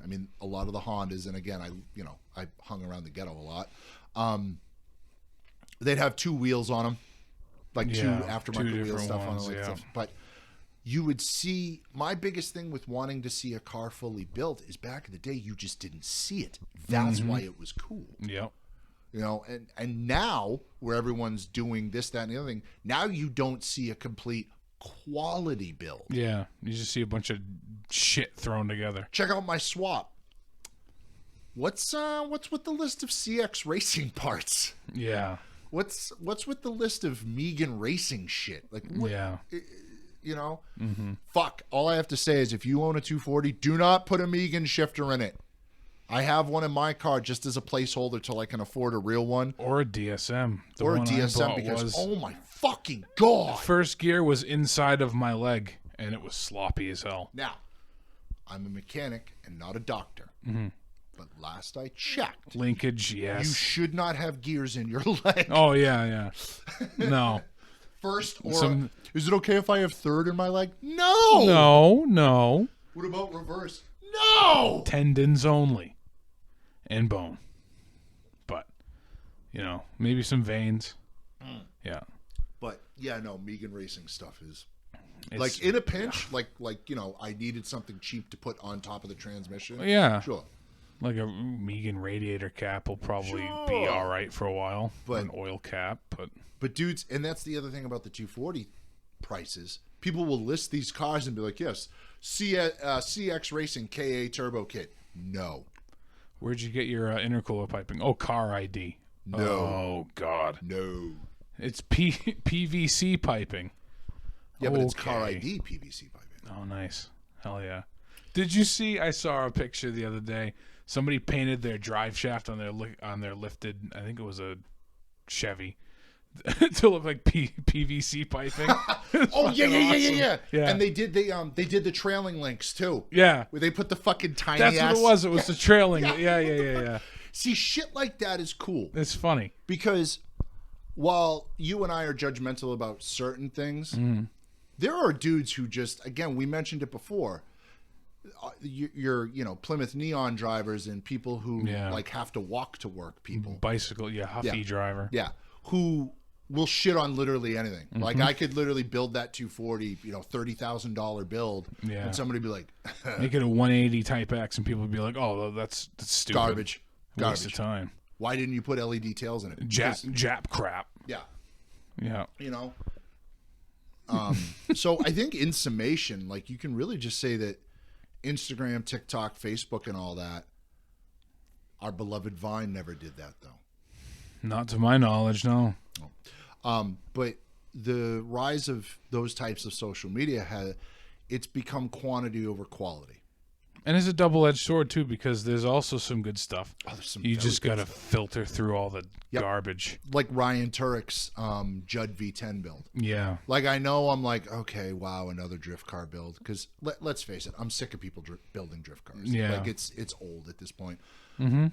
I mean, a lot of the Hondas, and again, I hung around the ghetto a lot. They'd have two wheels on them, like two Yeah, aftermarket two wheel different stuff on ones, them, like yeah. stuff. But you would see, my biggest thing with wanting to see a car fully built is back in the day, you just didn't see it. That's why it was cool. Yep. You know, and now where everyone's doing this, that, and the other thing, now you don't see a complete quality build. Yeah. You just see a bunch of shit thrown together. Check out my swap. What's with the list of CX racing parts? Yeah. What's with the list of Megan racing shit? Like, what, Yeah. you know? Fuck. All I have to say is if you own a 240, do not put a Megan shifter in it. I have one in my car just as a placeholder till I can afford a real one. Or a DSM. The Or a one I DSM bought because, was, oh my fucking God. first gear was inside of my leg, and it was sloppy as hell. Now, I'm a mechanic and not a doctor. But last I checked, Linkage, yes. you should not have gears in your leg. Oh, yeah. No. First, or Some- is it okay if I have third in my leg? No. No. What about reverse? No. Tendons only. And bone. But, maybe some veins. Yeah. But yeah, no, Megan racing stuff is It's, like in a pinch, like I needed something cheap to put on top of the transmission. Yeah. Sure. Like a Megan radiator cap will probably be Sure. all right for a while. But- an oil cap, but But dudes, and that's the other thing about the 240 prices. People will list these cars and be like, yes, CX Racing KA Turbo Kit. No. where'd you get your intercooler piping? Oh, Car ID. No. Oh, God. No. It's PVC piping. Yeah, but it's Car Okay. ID PVC piping. Oh, nice. Hell yeah. Did you see? I saw a picture the other day. Somebody painted their drive shaft on their lifted. I think it was a Chevy to look like PVC piping. Oh yeah, Fucking Yeah. And they did the trailing links too. Yeah. Where they put the fucking tiny That's ass. what it was. It was the trailing. Yeah. See, shit like that is cool It's funny. because while you and I are judgmental about certain things, there are dudes who just, again, we mentioned it before. your Plymouth Neon drivers and people who Yeah. like have to walk to work. People, Bicycle, Huffy Yeah. driver. yeah, who will shit on literally anything. Mm-hmm. Like I could literally build that 240, $30,000 build, Yeah. and somebody would be like, Make it a 180 Type X, and people would be like, "Oh, that's stupid, garbage, waste of time, Why didn't you put LED tails in it? Jap crap." Yeah, Yeah, So I think in summation, like you can really just say that Instagram, TikTok, Facebook, and all that, our beloved Vine never did that though. not to my knowledge, no. But the rise of those types of social media it's become quantity over quality. And it's a double-edged sword too, because there's also some good stuff. Oh, there's some You very just good gotta filter through all the Yep. garbage. Like Ryan Turek's Judd V10 build. Yeah, Like I know I'm like, okay, wow, another drift car build. Because let's face it, I'm sick of people building drift cars. Yeah. Like it's old at this point. Mm-hmm.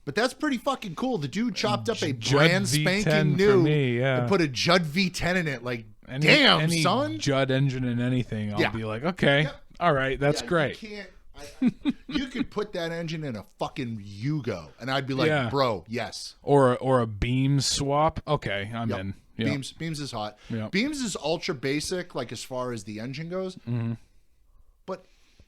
But that's pretty fucking cool. The dude chopped up a Judd brand V10 spanking for new me, yeah. and put a Judd V10 in it. Like, any damn, son. Judd engine in anything, I'll Yeah. be like, okay, all right, that's Yeah, great. You can't. You could put that engine in a fucking Yugo, and I'd be like, Yeah. bro, yes. Or a beam swap. Okay, I'm Yep. in. Yep. Beams is hot. Yep. Beams is ultra basic, like as far as the engine goes. Mm-hmm. But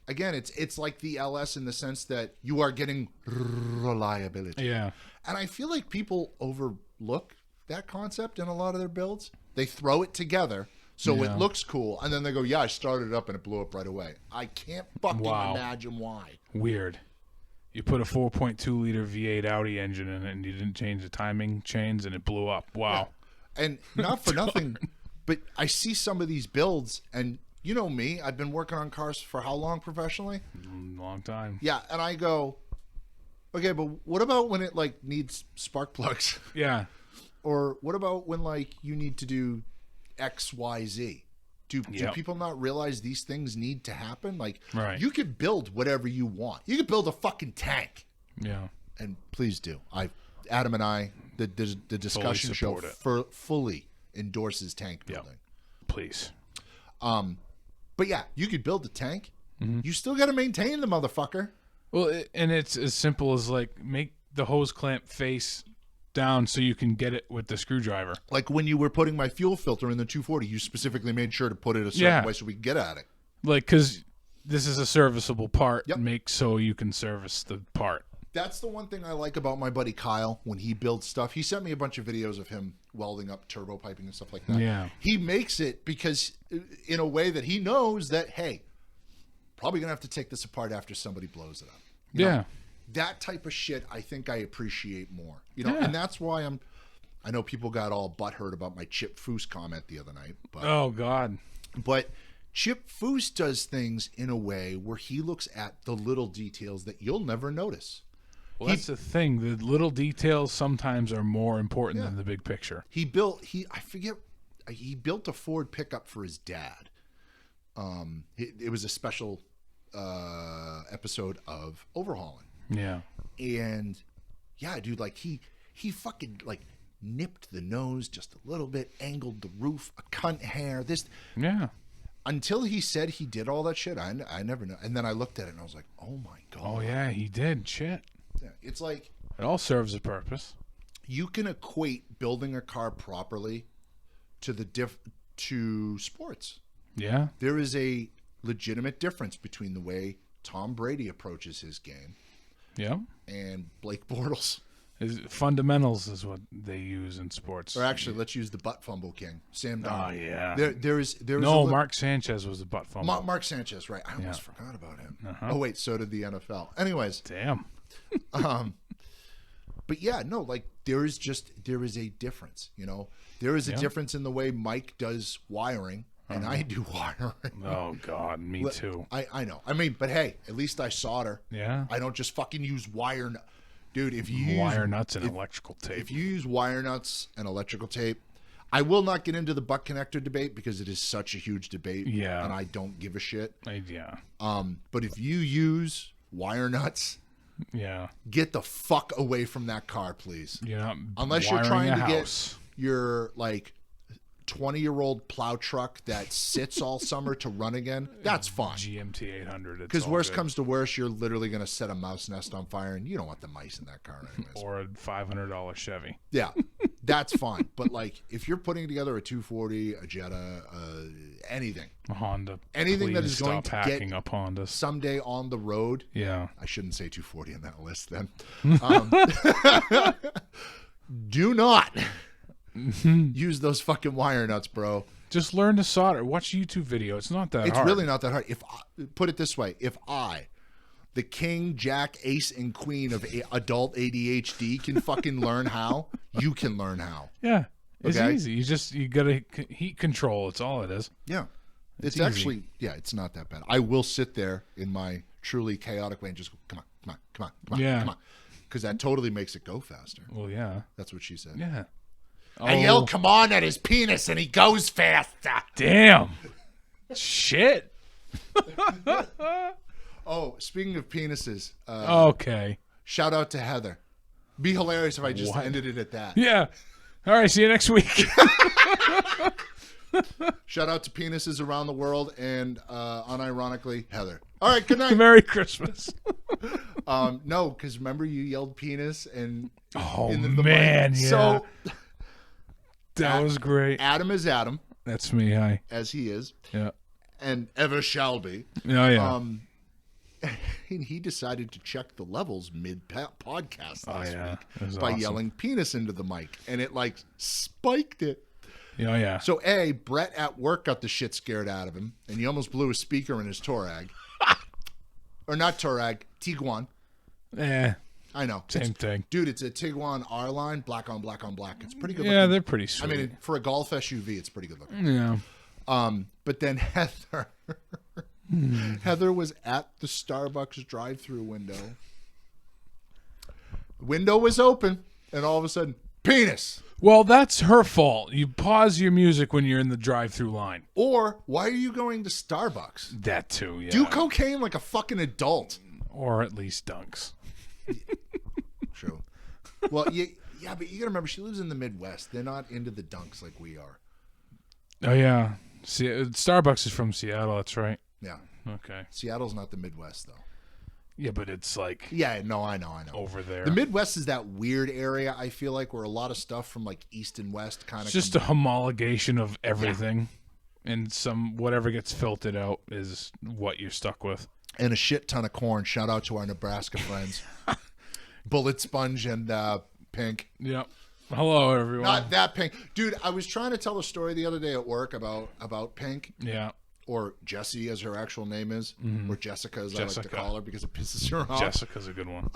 again, it's like the LS in the sense that you are getting reliability. Yeah. And I feel like people overlook that concept in a lot of their builds. They throw it together so Yeah. it looks cool, and then they go, "Yeah, I started it up and it blew up right away." I can't fucking Wow. imagine why. Weird. You put a 4.2 liter V8 Audi engine in it, and you didn't change the timing chains, and it blew up. Wow. And not for nothing, but I see some of these builds, and you know me, I've been working on cars for how long professionally? Long time. Yeah, and I go, okay, but what about when it like needs spark plugs? Yeah. Or what about when like you need to do X, Y, Z? Do Yep. people not realize these things need to happen? Like, Right. you could build whatever you want. You could build a fucking tank, Yeah. and please do. Adam and I, the discussion show support it. fully endorses tank Yep. building. Please. But yeah, you could build a tank. Mm-hmm. You still got to maintain the motherfucker. Well, and it's as simple as like make the hose clamp face down so you can get it with the screwdriver. Like when you were putting my fuel filter in the 240, you specifically made sure to put it a certain Yeah. way so we could get at it. Like, because this is a serviceable part. Yep. Make so you can service the part. That's the one thing I like about my buddy Kyle when he builds stuff. He sent me a bunch of videos of him welding up turbo piping and stuff like that. Yeah. He makes it because in a way that he knows that, hey, probably going to have to take this apart after somebody blows it up. You know? Yeah. That type of shit I think I appreciate more. You know, Yeah. and that's why I know people got all butthurt about my Chip Foose comment the other night, but Oh God. But Chip Foose does things in a way where he looks at the little details that you'll never notice. Well, that's the thing. The little details sometimes are more important Yeah. than the big picture. He built he built a Ford pickup for his dad. It was a special episode of Overhauling. Yeah. And yeah, dude, like he fucking like nipped the nose just a little bit, angled the roof, a cunt hair, this Yeah. until he said he did all that shit. I never know. And then I looked at it and I was like, oh my God. Oh yeah, he did. Shit. Yeah, it's like It all serves a purpose. you can equate building a car properly to to sports. Yeah. There is a legitimate difference between the way Tom Brady approaches his game Yeah. and Blake Bortles. Fundamentals is what they use in sports. Or actually, let's use the butt fumble king, Sam Oh Darnold. yeah. There is No, Mark Sanchez was the butt fumble. Mark Sanchez, right? I almost Yeah. forgot about him. Uh-huh. Oh wait, so did the NFL. Anyways, Damn. but yeah, no, like there is a difference. You know, there is a Yeah. difference in the way Mike does wiring and I do wiring. Oh God, me too. I know. I mean, but hey, at least I solder. Yeah. I don't just fucking use wire. Dude, if you Wire use, nuts and electrical tape. if you use wire nuts and electrical tape, I will not get into the butt connector debate because it is such a huge debate. Yeah. And I don't give a shit. Yeah. But if you use wire nuts, Yeah. get the fuck away from that car, please. You're not Unless you're wiring trying a to house. get your like 20-year-old plow truck that sits all summer to run again, that's fine. GMT 800. Because worst comes to worst, you're literally going to set a mouse nest on fire, and you don't want the mice in that car anyways. Or a $500 Chevy. Yeah, that's fine. But like, if you're putting together a 240, a Jetta, anything, A Honda. Anything that Please is going stop to get- hacking up Hondas. someday on the road, Yeah. I shouldn't say 240 on that list then. Do not use those fucking wire nuts, bro. Just learn to solder. Watch a YouTube video. It's not that It's hard. really not that hard. Put it this way, if I, the king, jack, ace, and queen of adult ADHD can fucking learn how, you can learn how. Yeah. It's Okay. easy. You got to heat control. It's all it is. Yeah. It's easy. actually, it's not that bad. I will sit there in my truly chaotic way and just go, come on, Yeah. come on. Because that totally makes it go faster. Well, yeah. That's what she said. Yeah. I yell, come on, at his penis, and he goes faster. Damn. Shit. Oh, speaking of penises, Okay. shout out to Heather. Be hilarious if I just What? ended it at that. Yeah. All right. See you next week. Shout out to penises around the world and, unironically, Heather. All right, good night. Merry Christmas. No, because remember you yelled penis and Oh, in the man. mic. Yeah. So that was great. Adam is Adam, That's me. Hi. as he is, Yeah. and ever shall be. Oh, yeah. And he decided to check the levels mid-podcast last yeah. week It was by awesome. yelling penis into the mic, and it like spiked it. Oh, yeah. So Brett at work got the shit scared out of him, and he almost blew a speaker in his Touareg. Or not Touareg, Tiguan. I know. Same thing. Dude, it's a Tiguan R-Line, black on black on black. It's pretty good Yeah, looking. they're pretty I sweet. mean, for a Golf SUV, it's pretty good looking. yeah. But then Heather, Heather was at the Starbucks drive-through window. Window was open, and all of a sudden, penis. Well, that's her fault. You pause your music when you're in the drive-through line. Or why are you going to Starbucks? That too, yeah. Do cocaine like a fucking adult. Or at least dunks. True. Well, yeah, but you gotta remember, she lives in the Midwest. They're not into the dunks like we are. Oh, yeah. See, Starbucks is from Seattle. That's right. Yeah. Okay. Seattle's not the Midwest, though. Yeah, but it's like Yeah, no, I know. over there. The Midwest is that weird area, I feel like, where a lot of stuff from like East and West kind of It's just a homologation of everything. And whatever gets filtered out is what you're stuck with. and a shit ton of corn. Shout out to our Nebraska friends. Bullet Sponge and Pink. Yep. Hello, everyone. Not that Pink. Dude, I was trying to tell a story the other day at work about Pink, Yeah. or Jessie as her actual name is, or Jessica as I like to Jessica. call her because it pisses her off. Jessica's a good one.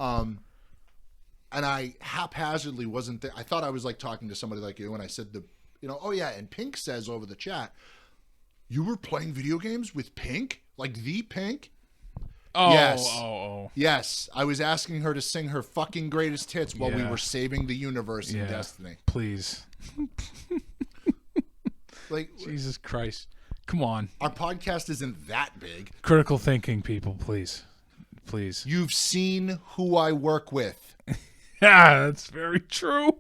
And I haphazardly wasn't there. I thought I was like talking to somebody like you, and I said oh yeah, and Pink says over the chat, you were playing video games with Pink? Like the Pink? Oh, yes. oh. Yes, I was asking her to sing her fucking greatest hits while we Yeah. were saving the universe in Yeah. Destiny. Please. Like, Jesus Christ. Come on. our podcast isn't that big. Critical thinking, people, please. Please. You've seen who I work with. Yeah, that's very true.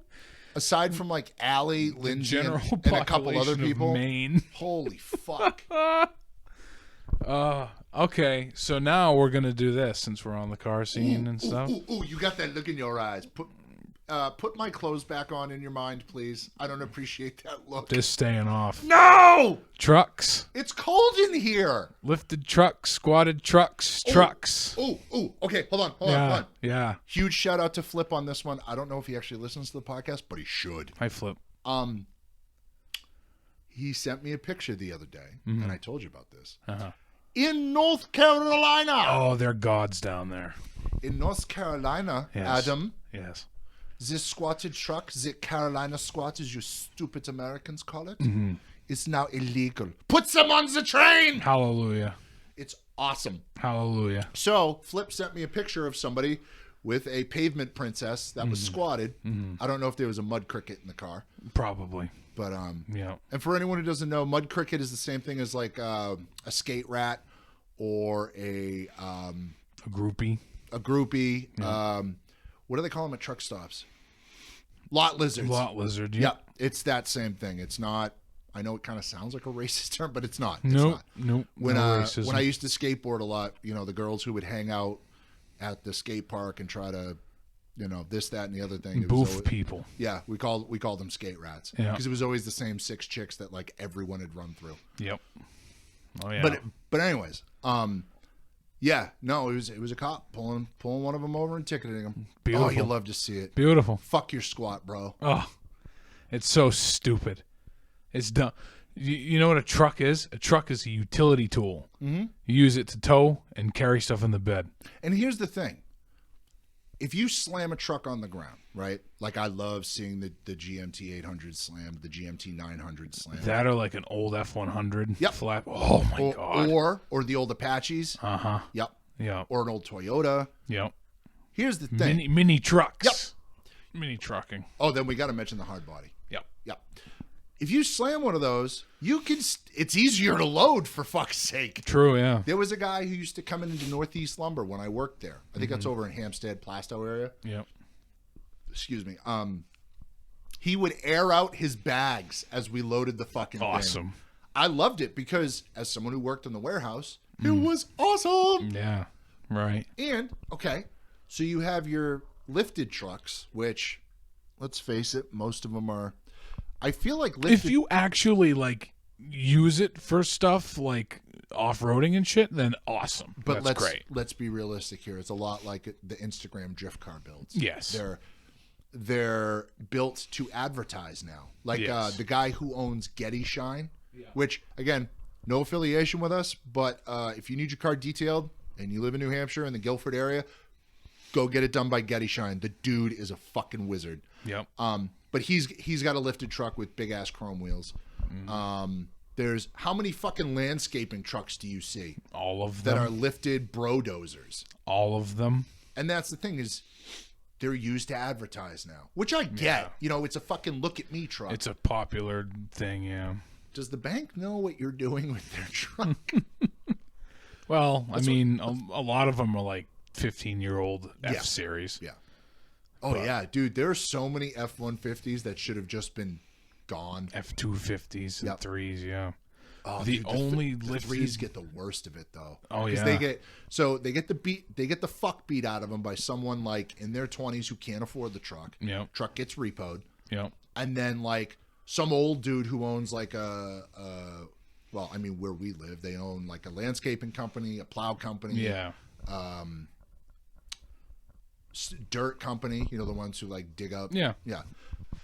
Aside from like Allie, Lindsay, General and a couple other population people. of Maine. Holy fuck. Okay, so now we're gonna do this since we're on the car scene and stuff. Ooh, you got that look in your eyes. Put my clothes back on in your mind, please. I don't appreciate that look. This staying off. No! Trucks, It's cold in here. lifted trucks, squatted trucks, trucks. Ooh. Okay, hold on. Yeah, yeah. Huge shout out to Flip on this one. I don't know if he actually listens to the podcast, but he should. Hi, Flip. He sent me a picture the other day, and I told you about this. Uh-huh. In North Carolina. Oh, they're gods down there. In North Carolina, Yes. Adam, Yes. this squatted truck, the Carolina squat, as you stupid Americans call it, is now illegal. Put them on the train. Hallelujah. It's awesome. Hallelujah. So Flip sent me a picture of somebody with a pavement princess that was squatted. I don't know if there was a mud cricket in the car, Probably. but Yeah. and for anyone who doesn't know, mud cricket is the same thing as like a skate rat or a groupie. groupie. What do they call them at truck stops? Lot lizards. Lot lizard. Yeah, it's that same thing. It's not I know it kind of sounds like a racist term, but it's not. It's Nope. not. Nope. When no when racism. I used to skateboard a lot, the girls who would hang out at the skate park and try to, this, that, and the other thing. It was Boof always- people. Yeah, we called them skate rats Yeah. because it was always the same 6 chicks that like everyone had run through. Yep. Oh yeah. But anyways, yeah, no, it was a cop pulling one of them over and ticketing him. Beautiful. Oh, you love to see it. Beautiful. Fuck your squat, bro. Oh, it's so stupid. It's dumb. You know what a truck is? A truck is a utility tool. Mm-hmm. You use it to tow and carry stuff in the bed. And here's the thing. If you slam a truck on the ground, right? Like I love seeing the GMT 800 slam, the GMT 900 slam. That or like an old F100 Yep. flap. Oh my god. Or the old Apaches. Uh-huh. Yep. Yeah. Or an old Toyota. Yep. Here's the thing. Mini trucks. Yep. Mini trucking. Oh, then we got to mention the hard body. Yep. Yep. If you slam one of those, it's easier to load, for fuck's sake. True, yeah. There was a guy who used to come into Northeast Lumber when I worked there. I think that's Mm-hmm. over in Hampstead, Plastow area. Yep. Excuse me. He would air out his bags as we loaded the fucking thing. Awesome. I loved it because as someone who worked in the warehouse, it Mm. was awesome. Yeah. Right. And, okay, so you have your lifted trucks, which, let's face it, most of them are... I feel like lifted... If you actually like use it for stuff like off-roading and shit, then awesome. But That's great. let's be realistic here. It's a lot like the Instagram drift car builds. Yes. They're built to advertise now. Like Yes. the guy who owns Getty Shine, which again, no affiliation with us, but if you need your car detailed and you live in New Hampshire in the Guilford area, go get it done by Getty Shine. The dude is a fucking wizard. Yep. But he's got a lifted truck with big ass chrome wheels. There's how many fucking landscaping trucks do you see All of that them. are lifted brodozers? All of them. And that's the thing is they're used to advertise now, which I get. It's a fucking look at me truck. It's a popular thing, yeah. Does the bank know what you're doing with their truck? Well, I mean, a lot of them are like 15-year-old F series. Yeah. Oh yeah, dude. There are so many F-150s that should have just been gone. F-250s and Yep. 3s, yeah. Oh, The dude, only the lifted- threes get the worst of it though. Oh, 'Cause yeah. they get the fuck beat out of them by someone like in their 20s who can't afford the truck. Yep. Truck gets repoed, Yep. and then like some old dude who owns like well, I mean where we live, they own like a landscaping company, a plow company, Yeah. dirt company. The ones who like dig up. Yeah. Yeah.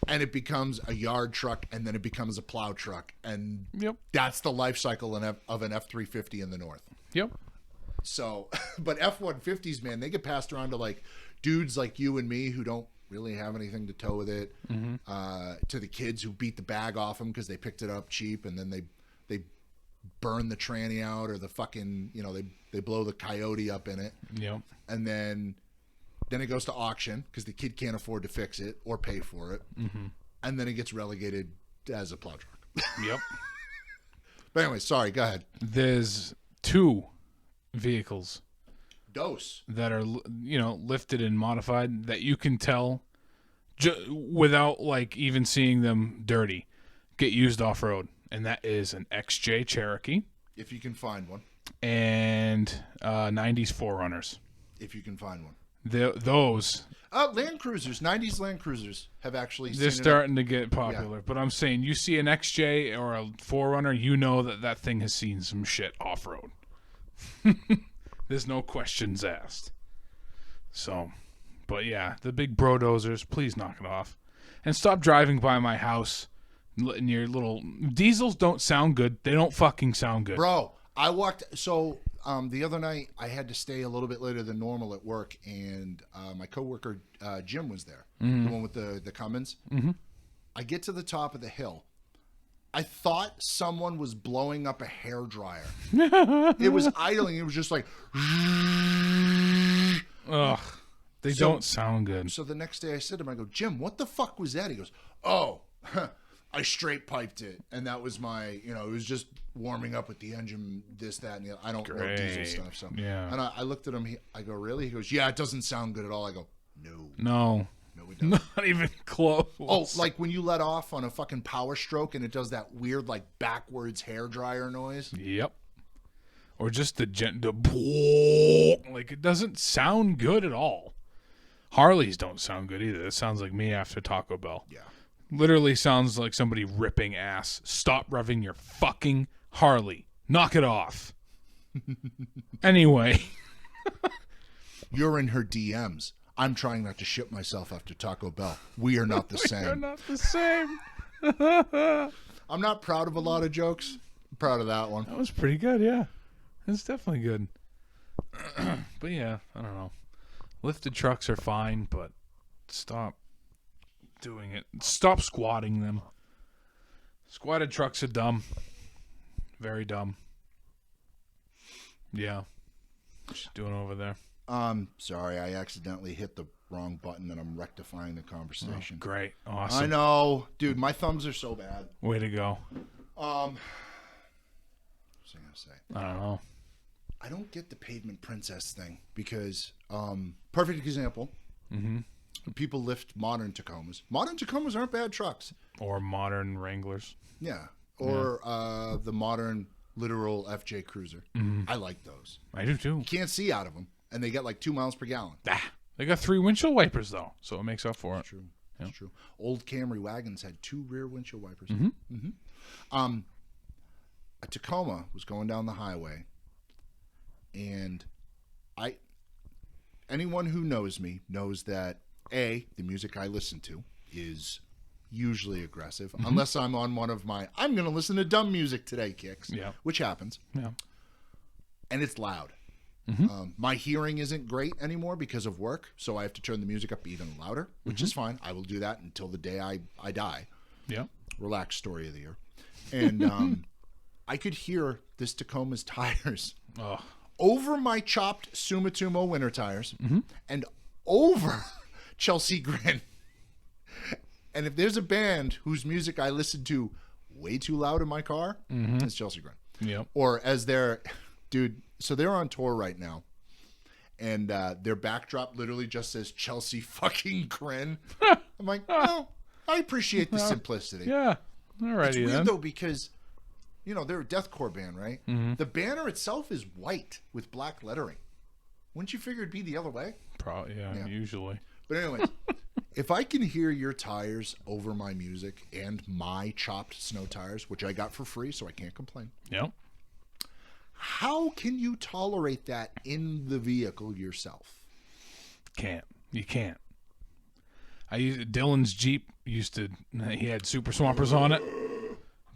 And it becomes a yard truck, and then it becomes a plow truck, and Yep. that's the life cycle of an F-350 in the north. Yep. So, but F-150s, man, they get passed around to like dudes like you and me who don't really have anything to tow with it. To the kids who beat the bag off them because they picked it up cheap, and then they burn the tranny out, or the fucking they blow the coyote up in it, Yep. and then it goes to auction because the kid can't afford to fix it or pay for it, and then it gets relegated as a plow truck. Yep. But anyway, sorry, go ahead. There's 2 vehicles Dose. that are lifted and modified that you can tell without like even seeing them dirty get used off-road, and that is an XJ Cherokee If you can find one. and 90s 4Runners. If you can find one. Those Land Cruisers, 90s Land Cruisers have actually they're seen starting to get popular, but I'm saying you see an XJ or a 4Runner, you know that thing has seen some shit off-road. There's no questions asked. So, but yeah, the big brodozers, please knock it off. And stop driving by my house in your little... Diesels don't sound good. They don't fucking sound good. Bro, I walked... So, the other night, I had to stay a little bit later than normal at work, and my coworker, Jim, was there. The one with the Cummins. Mm-hmm. I get to the top of the hill. I thought someone was blowing up a hairdryer. It was idling. It was just like... Ugh. They So- don't sound good. So the next day I said to him, I go, Jim, what the fuck was that? He goes, oh, I straight piped it. And that was my, it was just warming up with the engine, this, that, and the other. I don't know diesel Great. stuff. So, Yeah. And I looked at him. I go, really? He goes, yeah, it doesn't sound good at all. I go, no. No. No. it doesn't. Not even close. Oh, like when you let off on a fucking Power Stroke and it does that weird, like, backwards hair dryer noise. Yep. Or just the like, it doesn't sound good at all. Harleys don't sound good either. It sounds like me after Taco Bell. Yeah. Literally sounds like somebody ripping ass. Stop revving your fucking Harley. Knock it off. Anyway. You're in her DMs. I'm trying not to shit myself after Taco Bell. We are not the They're same. not the same. I'm not proud of a lot of jokes. I'm proud of that one. That was pretty good, yeah. It's definitely good. But yeah, I don't know. Lifted trucks are fine, but stop doing it. Stop squatting them. Squatted trucks are dumb. Very dumb. Yeah. What you doing over there? Sorry, I accidentally hit the wrong button and I'm rectifying the conversation. Great. Awesome. I know. Dude, my thumbs are so bad. Way to go. What was I gonna say? I don't know. I don't get the pavement princess thing because perfect example. Mm-hmm. People lift modern Tacomas. Modern Tacomas aren't bad trucks. Or modern Wranglers. Yeah. Or the modern literal FJ Cruiser. Mm-hmm. I like those. I do too. You can't see out of them, and they get like 2 miles per gallon. They got 3 windshield wipers though, so it makes up for it. True. Yeah. That's true. Old Camry wagons had 2 rear windshield wipers. Mm-hmm. A Tacoma was going down the highway, and anyone who knows me knows that the music I listen to is usually aggressive, unless I'm on one of my I'm going to listen to dumb music today kicks, which happens. Yeah. And it's loud. My hearing isn't great anymore because of work, so I have to turn the music up even louder, which is fine. I will do that until the day I die. Yeah. Relaxed story of the year. And I could hear this Tacoma's tires over my chopped Sumitomo winter tires and over Chelsea Grin. And if there's a band whose music I listen to way too loud in my car, it's Chelsea Grin. Yep. Or as their dude, so they're on tour right now, and their backdrop literally just says Chelsea fucking Grin. I'm like, oh, I appreciate the simplicity. Yeah. Alrighty It's weird then. though because, you know, they're a deathcore band, right? The banner itself is white with black lettering. Wouldn't you figure it'd be the other way? Probably, yeah, usually. But anyways, if I can hear your tires over my music and my chopped snow tires, which I got for free, so I can't complain. Yep. How can you tolerate that in the vehicle yourself? Can't. You can't. Dylan's Jeep he had Super Swampers on it.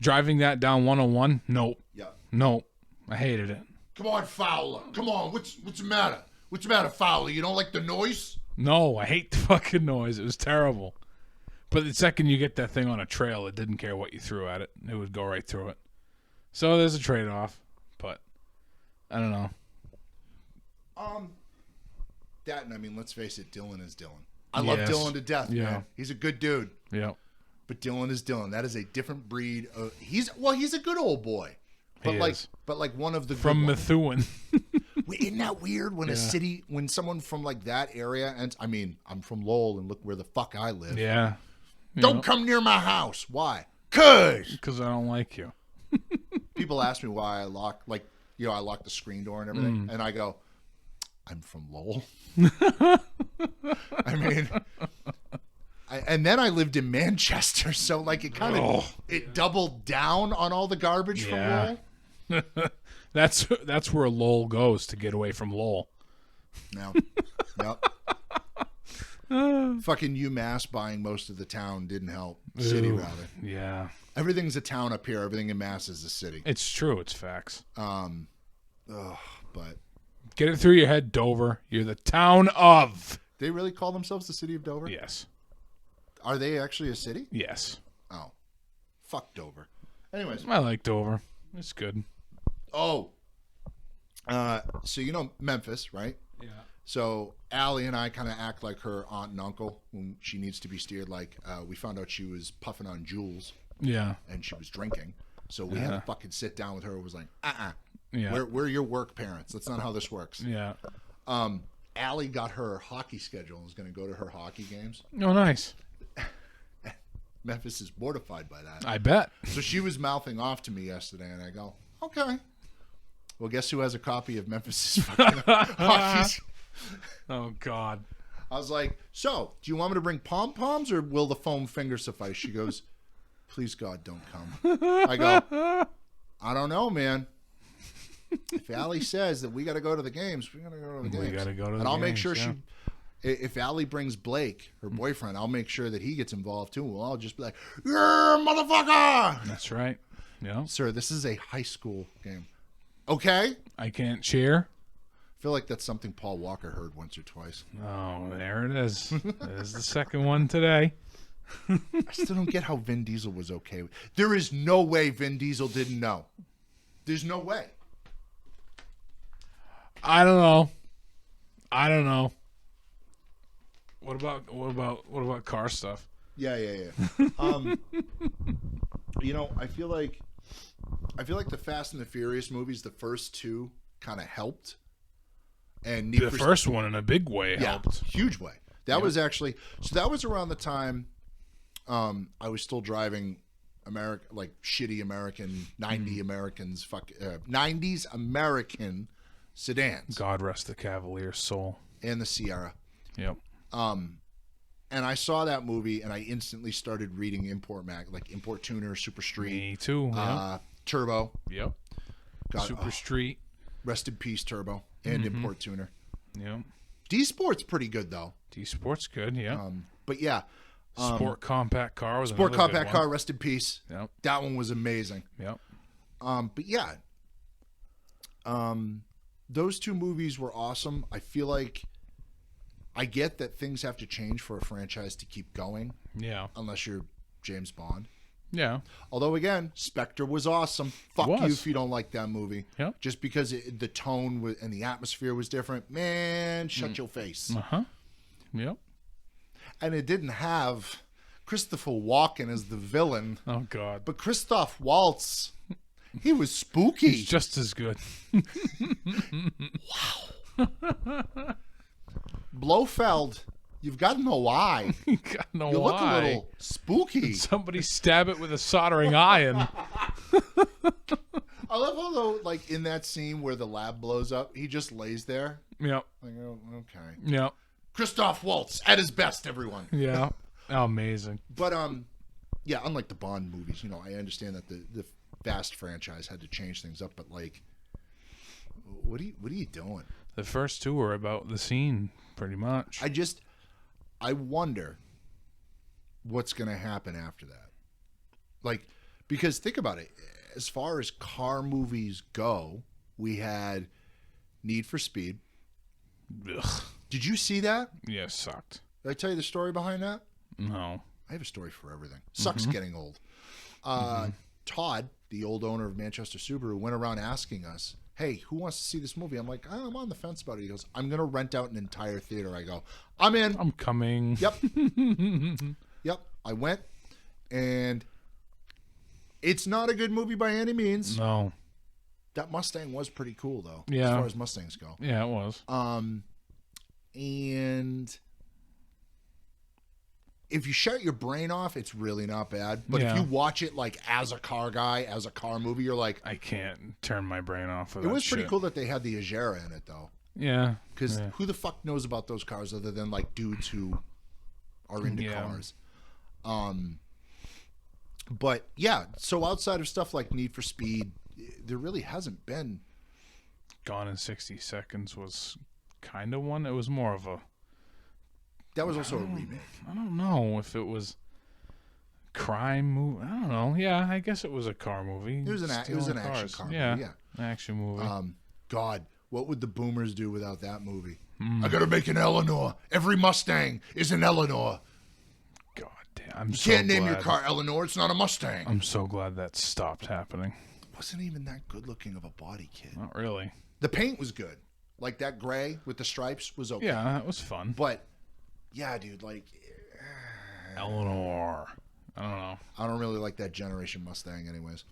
Driving that down 101, nope. Yeah. Nope. I hated it. Come on, Fowler. Come on. What's the matter? What's the matter, Fowler? You don't like the noise? No, I hate the fucking noise. It was terrible. But the second you get that thing on a trail, it didn't care what you threw at it. It would go right through it. So there's a trade-off, but I don't know. That, and I mean, let's face it, Dylan is Dylan. I love Dylan to death, man. He's a good dude. Yeah. But Dylan is Dylan. That is a different breed. He's a good old boy. But like one of the from good Methuen. Isn't that weird when a city, when someone from like that area, and I mean, I'm from Lowell and look where the fuck I live. Yeah. Don't come near my house. Why? Because I don't like you. People ask me why I lock the screen door and everything, and I go, I'm from Lowell. I mean, and then I lived in Manchester, so like it kind of it doubled down on all the garbage from Lowell. That's where Lowell goes to get away from Lowell. No. Yep. Fucking UMass buying most of the town didn't help. City, rather. Yeah. Everything's a town up here. Everything in Mass is a city. It's true. It's facts. But get it through your head, Dover. You're the town of. They really call themselves the city of Dover? Yes. Are they actually a city? Yes. Oh. Fuck Dover. Anyways. I like Dover. It's good. Oh. So you know Memphis, right? Yeah. So Allie and I kind of act like her aunt and uncle when she needs to be steered. Like we found out she was puffing on Jules. Yeah. And she was drinking. So we had to fucking sit down with her. It was like, Yeah. We're your work parents. That's not how this works. Yeah. Allie got her hockey schedule and was going to go to her hockey games. Oh, nice. Memphis is mortified by that. I bet. So she was mouthing off to me yesterday, and I go, okay. Well, guess who has a copy of Memphis's fucking hockey? Oh, God. I was like, so, do you want me to bring pom-poms or will the foam finger suffice? She goes, please, God, don't come. I go, I don't know, man. If Allie says that we got to go to the games, we got to go to the games. We got to go to the And I'll make games, sure yeah. if Allie brings Blake, her boyfriend, I'll make sure that he gets involved too. Well, I'll just be like, yeah, motherfucker. That's right. Yeah. Sir, this is a high school game. Okay? I can't cheer. I feel like that's something Paul Walker heard once or twice. Oh, there it is. There's the second one today. I still don't get how Vin Diesel was okay. There is no way Vin Diesel didn't know. There's no way. I don't know. What about car stuff? Yeah. I feel like the Fast and the Furious movies, the first two, kind of helped. And The first one in a big way helped. Huge way. That was actually that was around the time I was still driving shitty American 90s American sedans. God rest the Cavalier's soul. And the Sierra. Yep. And I saw that movie and I instantly started reading Import Tuner, Super Street, Me too. Yep. Turbo. Yep. God, Super Street. Rest in peace, Turbo and Import Tuner. Yep. D Sport's pretty good though. D Sport's good. Yeah. But yeah, Sport compact car was Sport another good compact one. car. Rest in peace. Yep. That one was amazing. Yep. But yeah, those two movies were awesome. I feel like I get that things have to change for a franchise to keep going, Yeah. unless you're James Bond. Yeah. Although again, Spectre was awesome. Fuck Was. you if you don't like that movie. Yep. Just because the tone and the atmosphere was different. Man, shut your face. Uh-huh. Yep. And it didn't have Christopher Walken as the villain, Oh God. but Christoph Waltz, he was spooky. He's just as good. Blofeld, you've got no eye. You got no You look a eye. little spooky. Somebody stab it with a soldering iron. I love how though, like in that scene where the lab blows up, he just lays there. Yep. Like, oh, okay. Yep. Christoph Waltz at his best, everyone. Yeah. Amazing. But yeah, unlike the Bond movies, I understand that the Fast franchise had to change things up, but like, what are you doing? The first two were about the scene, pretty much. I wonder what's going to happen after that. Like, because think about it, as far as car movies go, we had Need for Speed. Ugh. Did you see that? Yeah, sucked. Did I tell you the story behind that? No. I have a story for everything. Sucks getting old. Todd, the old owner of Manchester Subaru, went around asking us, hey, who wants to see this movie? I'm like, I'm on the fence about it. He goes, I'm going to rent out an entire theater. I go, I'm in. I'm coming. Yep. Yep. I went, and it's not a good movie by any means. No. That Mustang was pretty cool, though, Yeah. as far as Mustangs go. Yeah, it was. And if you shut your brain off, it's really not bad. But Yeah. if you watch it like as a car guy, as a car movie, you're like, I can't turn my brain off of it that was pretty shit. cool that they had the Agera in it, though. Yeah. Because Yeah. who the fuck knows about those cars other than like dudes who are into Yeah. cars? But yeah, so outside of stuff like Need for Speed, there really hasn't been. Gone in 60 Seconds was kind of one. It was more of a... That was also a remake. I don't know if it was crime movie. I don't know. Yeah, I guess it was a car movie. It was an action Stealing car cars. movie. Yeah, Yeah. an action movie. God, what would the boomers do without that movie? Hmm. I gotta make an Eleanor. Every Mustang is an Eleanor. God damn. I'm You so can't name glad. your car Eleanor. It's not a Mustang. I'm so glad that stopped happening. Wasn't even that good looking of a body kit. Not really. The paint was good. Like that gray with the stripes was okay. Yeah, that was fun. But yeah, dude, like Eleanor. I don't know. I don't really like that generation Mustang anyways.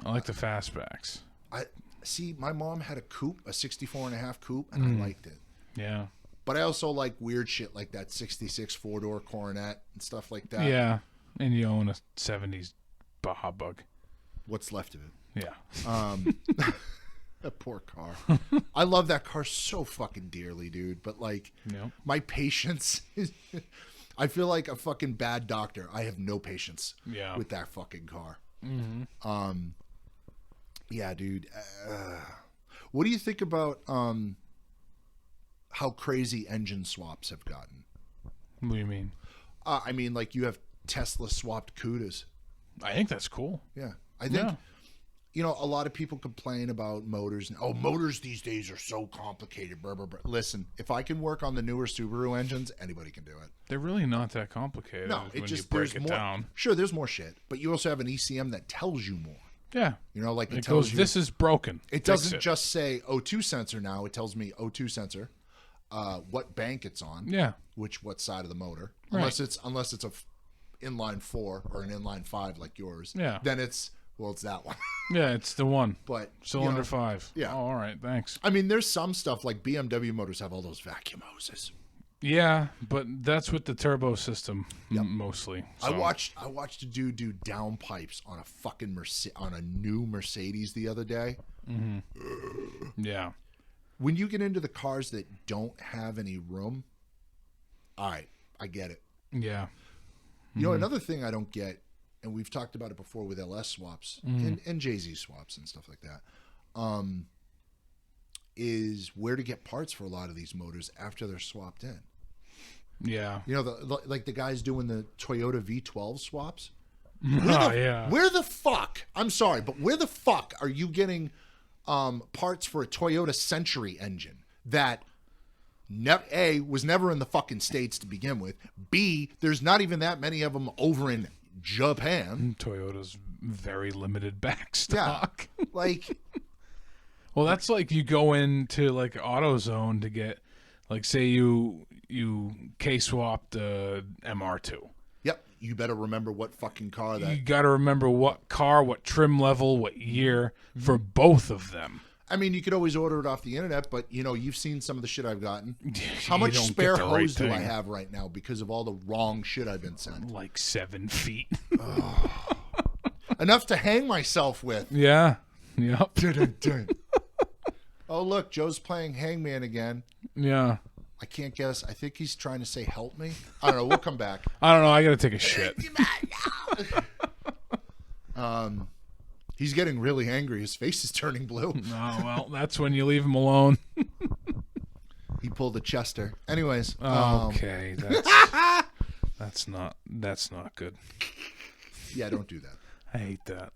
I like the fastbacks. I see my mom had a coupe, a 64 and a half coupe, and I liked it. Yeah. But I also like weird shit like that 66 4-door Coronet and stuff like that. Yeah, and you own a 70s Baja Bug. What's left of it. Yeah. That poor car. I love that car so fucking dearly, dude. But like, Yep. my patience is. I feel like a fucking bad doctor. I have no patience with that fucking car. Mm-hmm. Yeah, dude. What do you think about how crazy engine swaps have gotten? What do you mean? I mean, like you have Tesla swapped Cudas. I think that's cool. Yeah, I think. You know, a lot of people complain about motors. Oh, motors these days are so complicated. Blah, blah, blah. Listen, if I can work on the newer Subaru engines, anybody can do it. They're really not that complicated. No, when it just you break there's it more. down. Sure, there's more shit, but you also have an ECM that tells you more. Yeah. You know, like It tells goes, you this is broken. It Fix doesn't just say O2 sensor now. It tells me O2 sensor, what bank it's on, Yeah. what side of the motor. Right. Unless it's a inline 4 or an inline 5 like yours. Yeah. Then it's that one. Yeah, it's the one. But Cylinder you know, 5. yeah. Oh, all right, thanks. I mean, there's some stuff like BMW motors have all those vacuum hoses. Yeah, but that's with the turbo system mostly. So. I watched a dude do downpipes on a fucking on a new Mercedes the other day. Yeah. When you get into the cars that don't have any room, all right, I get it. Yeah. You know, another thing I don't get, and we've talked about it before with LS swaps and JZ swaps and stuff like that, is where to get parts for a lot of these motors after they're swapped in. Yeah. You know, like the guys doing the Toyota V12 swaps. Yeah. Where the fuck? I'm sorry, but where the fuck are you getting parts for a Toyota Century engine that was never in the fucking States to begin with? B, there's not even that many of them over in Japan. Toyota's very limited back stock. Yeah, like, well, that's like you go into like AutoZone to get, like, say you K-swapped the MR2. yep, you better remember what fucking car You that. got to remember what car, what trim level, what year for both of them. I mean, you could always order it off the internet, but you know, you've seen some of the shit I've gotten. How You much don't spare get the right hose do I thing. have right now because of all the wrong shit I've been sent? Like 7 feet. Enough to hang myself with. Yeah. Yep. Oh, look, Joe's playing Hangman again. Yeah. I can't guess. I think he's trying to say help me. I don't know. We'll come back. I don't know. I got to take a shit. He's getting really angry. His face is turning blue. Oh, well, that's when you leave him alone. He pulled a Chester. Anyways. Okay. That's not good. Yeah, don't do that. I hate that.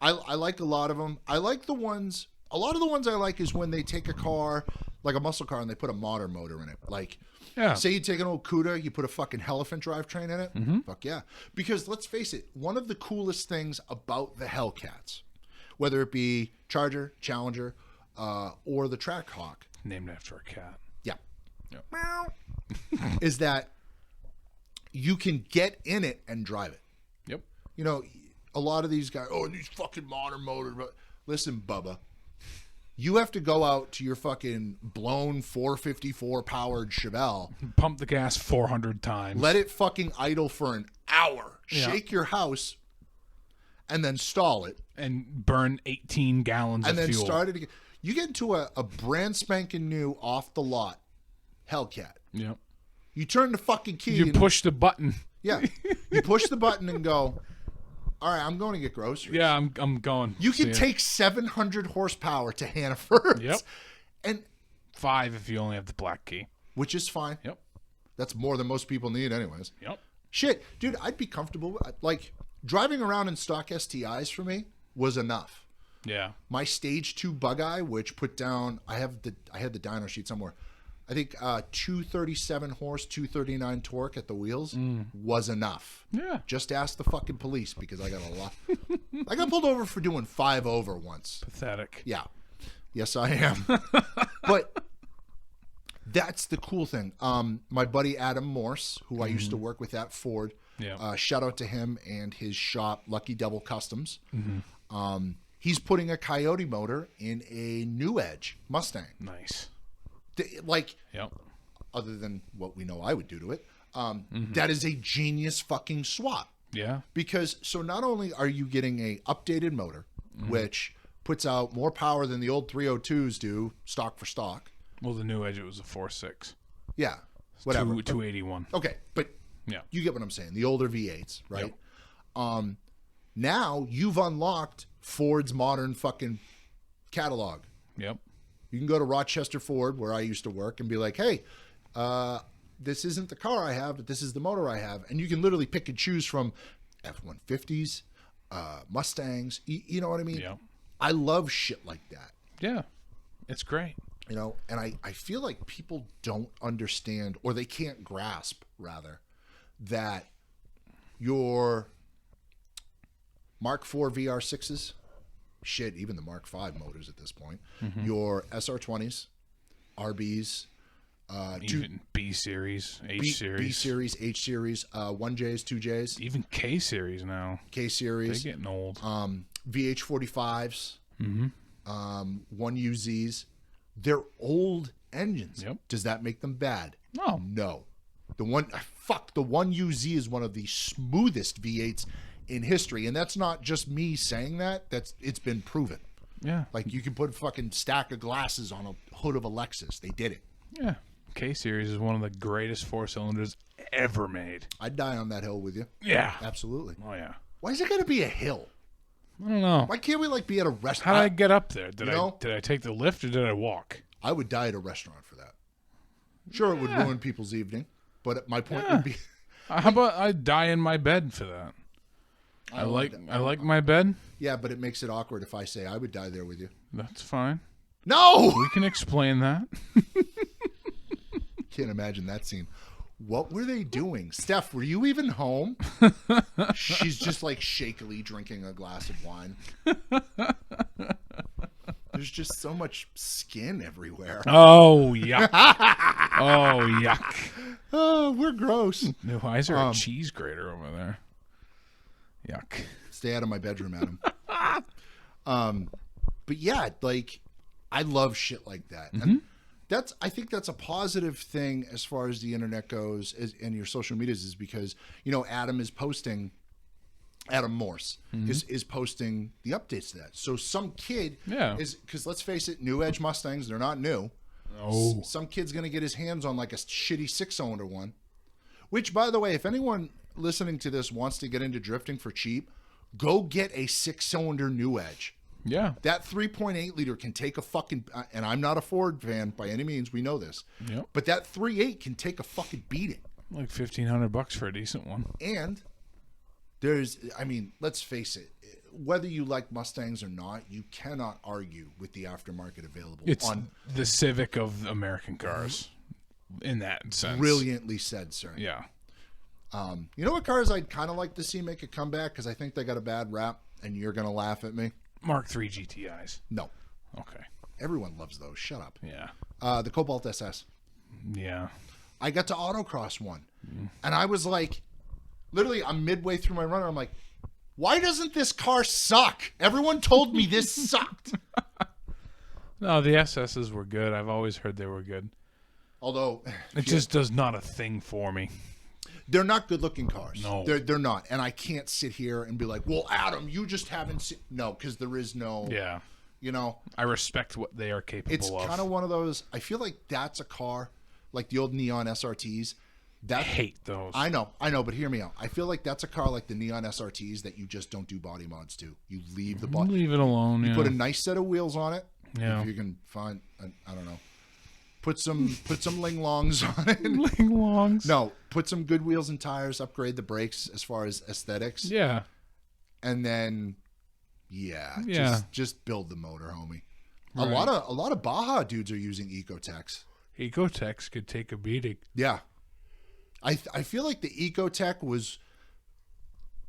I like a lot of them. I like the ones. A lot of the ones I like is when they take a car, like a muscle car, and they put a modern motor in it. Like, Yeah. say you take an old Cuda, you put a fucking Elephant drivetrain in it. Fuck yeah. Because let's face it, one of the coolest things about the Hellcats, whether it be Charger, Challenger, or the Trackhawk, Named after a cat. yeah, Yep. is that you can get in it and drive it. Yep. You know, a lot of these guys, these fucking modern motors. But listen, Bubba, you have to go out to your fucking blown 454 powered Chevelle, Pump the gas 400 times. let it fucking idle for an hour, Yeah. shake your house, and then stall it, and burn 18 gallons and of then fuel. start it again. You get into a brand spanking new off the lot Hellcat. Yep. You turn the fucking key. You and, push the button. yeah, you push the button and go. All right, I'm going to get groceries. Yeah, I'm going. You See can ya. take 700 horsepower to Hannaford. Yep. And 5 if you only have the black key. which is fine. Yep. That's more than most people need anyways. Yep. Shit, dude, I'd be comfortable. Like, driving around in stock STIs for me was enough. Yeah. My stage 2 Bug-Eye, which put down, I had the dyno sheet somewhere. I think 237 horse, 239 torque at the wheels was enough. Yeah. Just ask the fucking police because I got a lot. I got pulled over for doing 5 over once. Pathetic. Yeah. Yes, I am. But that's the cool thing. My buddy Adam Morse, who I used to work with at Ford, Yeah. shout out to him and his shop, Lucky Devil Customs. He's putting a Coyote motor in a New Edge Mustang. Nice. Like, Yep. other than what we know I would do to it, that is a genius fucking swap. Yeah. Because so not only are you getting a updated motor, which puts out more power than the old 302s do, stock for stock. Well, the new Edge, it was a 4.6. Yeah, whatever. 281. Okay, but Yeah. you get what I'm saying. The older V8s, right? Yep. Now you've unlocked Ford's modern fucking catalog. Yep. You can go to Rochester Ford, where I used to work, and be like, hey, this isn't the car I have, but this is the motor I have. And you can literally pick and choose from F-150s, Mustangs. You know what I mean? Yep. I love shit like that. Yeah. It's great. You know, and I feel like people don't understand, or they can't grasp, rather, that your Mark IV VR6s, shit, even the Mark V motors at this point, your SR20s, RBs, Even B series, H series, B series, H series, 1Js, 2Js, even K series now. K They're series, getting old. VH45s, 1UZs. They're old engines. Yep. Does that make them bad? No. No. The 1UZ is one of the smoothest V8s in history, and that's not just me saying that. It's been proven. Yeah. Like, you can put a fucking stack of glasses on a hood of a Lexus. They did it. Yeah. K series is one of the greatest 4-cylinders ever made. I'd die on that hill with you. Yeah. Absolutely. Oh yeah. Why is it got to be a hill? I don't know. Why can't we be at a How restaurant? did I get up there? Did You know? I take the lift or did I walk? I would die at a restaurant for that. Sure, it would ruin people's evening, but my point would be, How about I die in my bed for that? I like my bed. yeah, but it makes it awkward if I say I would die there with you. That's fine. No, We can explain that. can't imagine that scene. What were they doing? Steph, were you even home? She's just like shakily drinking a glass of wine. There's just so much skin everywhere. Oh yuck! Oh yuck! Oh, we're gross. Why is there a cheese grater over there? Yuck! Stay out of my bedroom, Adam. But yeah, like, I love shit like that. And I think that's a positive thing as far as the internet goes and your social medias, is because, Adam Morse is posting the updates to that. So some kid is, because let's face it, new Edge Mustangs, they're not new. Oh, Some kid's going to get his hands on like a shitty 6-cylinder one, which, by the way, if anyone listening to this wants to get into drifting for cheap, go get a 6-cylinder new Edge. yeah. That 3.8 liter can take a fucking, and I'm not a Ford fan by any means, we know this, Yep. but that 3.8 can take a fucking beating. Like $1,500 for a decent one. And let's face it, whether you like Mustangs or not, you cannot argue with the aftermarket available. It's the Civic of American cars, in that sense. Brilliantly said, sir. Yeah. You know what cars I'd kind of like to see make a comeback, because I think they got a bad rap, and you're going to laugh at me? Mark III GTIs. No. Okay. Everyone loves those. Shut up. Yeah. The Cobalt SS. Yeah. I got to autocross one, and I was like, literally, I'm midway through my run, and I'm like, why doesn't this car suck? Everyone told me this sucked. No, the SSs were good. I've always heard they were good. Although It just does not a thing for me. they're not good-looking cars. No. They're not, and I can't sit here and be like, well, Adam, you just haven't seen. No, because there is no. Yeah. You know, I respect what they are capable it's of. kind of one of those. I feel like that's a car, like the old Neon SRTs. I hate those. I know, but hear me out. I feel like that's a car like the Neon SRTs that you just don't do body mods to. You leave the body. Leave it alone. You Yeah. put a nice set of wheels on it. Yeah. If you can find, I don't know. Put some Ling Longs on it. Ling Longs. No, put some good wheels and tires. Upgrade the brakes as far as aesthetics, Yeah. and then, Yeah. just build the motor, homie. Right. A lot of Baja dudes are using Ecotechs. Ecotechs could take a beating. Yeah, I feel like the Ecotech was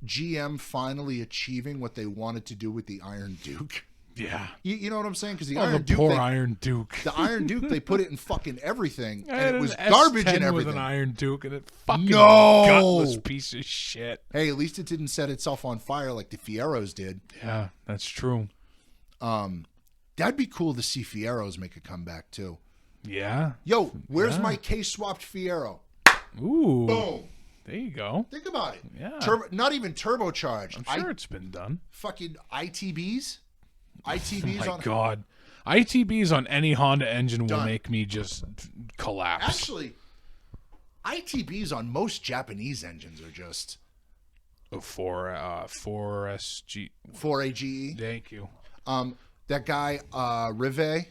GM finally achieving what they wanted to do with the Iron Duke. Yeah. You know what I'm saying? Because the Oh, Iron the Duke, poor Iron Duke. the Iron Duke, they put it in fucking everything, I and had it an was garbage S10 and everything. with an Iron Duke, and it fucking No! gutless piece of shit. Hey, at least it didn't set itself on fire like the Fieros did. Yeah, that's true. That'd be cool to see Fieros make a comeback too. Yeah. Yo, where's Yeah. my K-swapped Fiero? Ooh. Boom. There you go. Think about it. Yeah. Not even turbocharged. I'm sure it's been done. Fucking ITBs. ITBs My on. God. ITBs on any Honda engine will Done. make me just collapse. Actually, ITBs on most Japanese engines are just For 4SG. 4AGE. Thank you. That guy Rive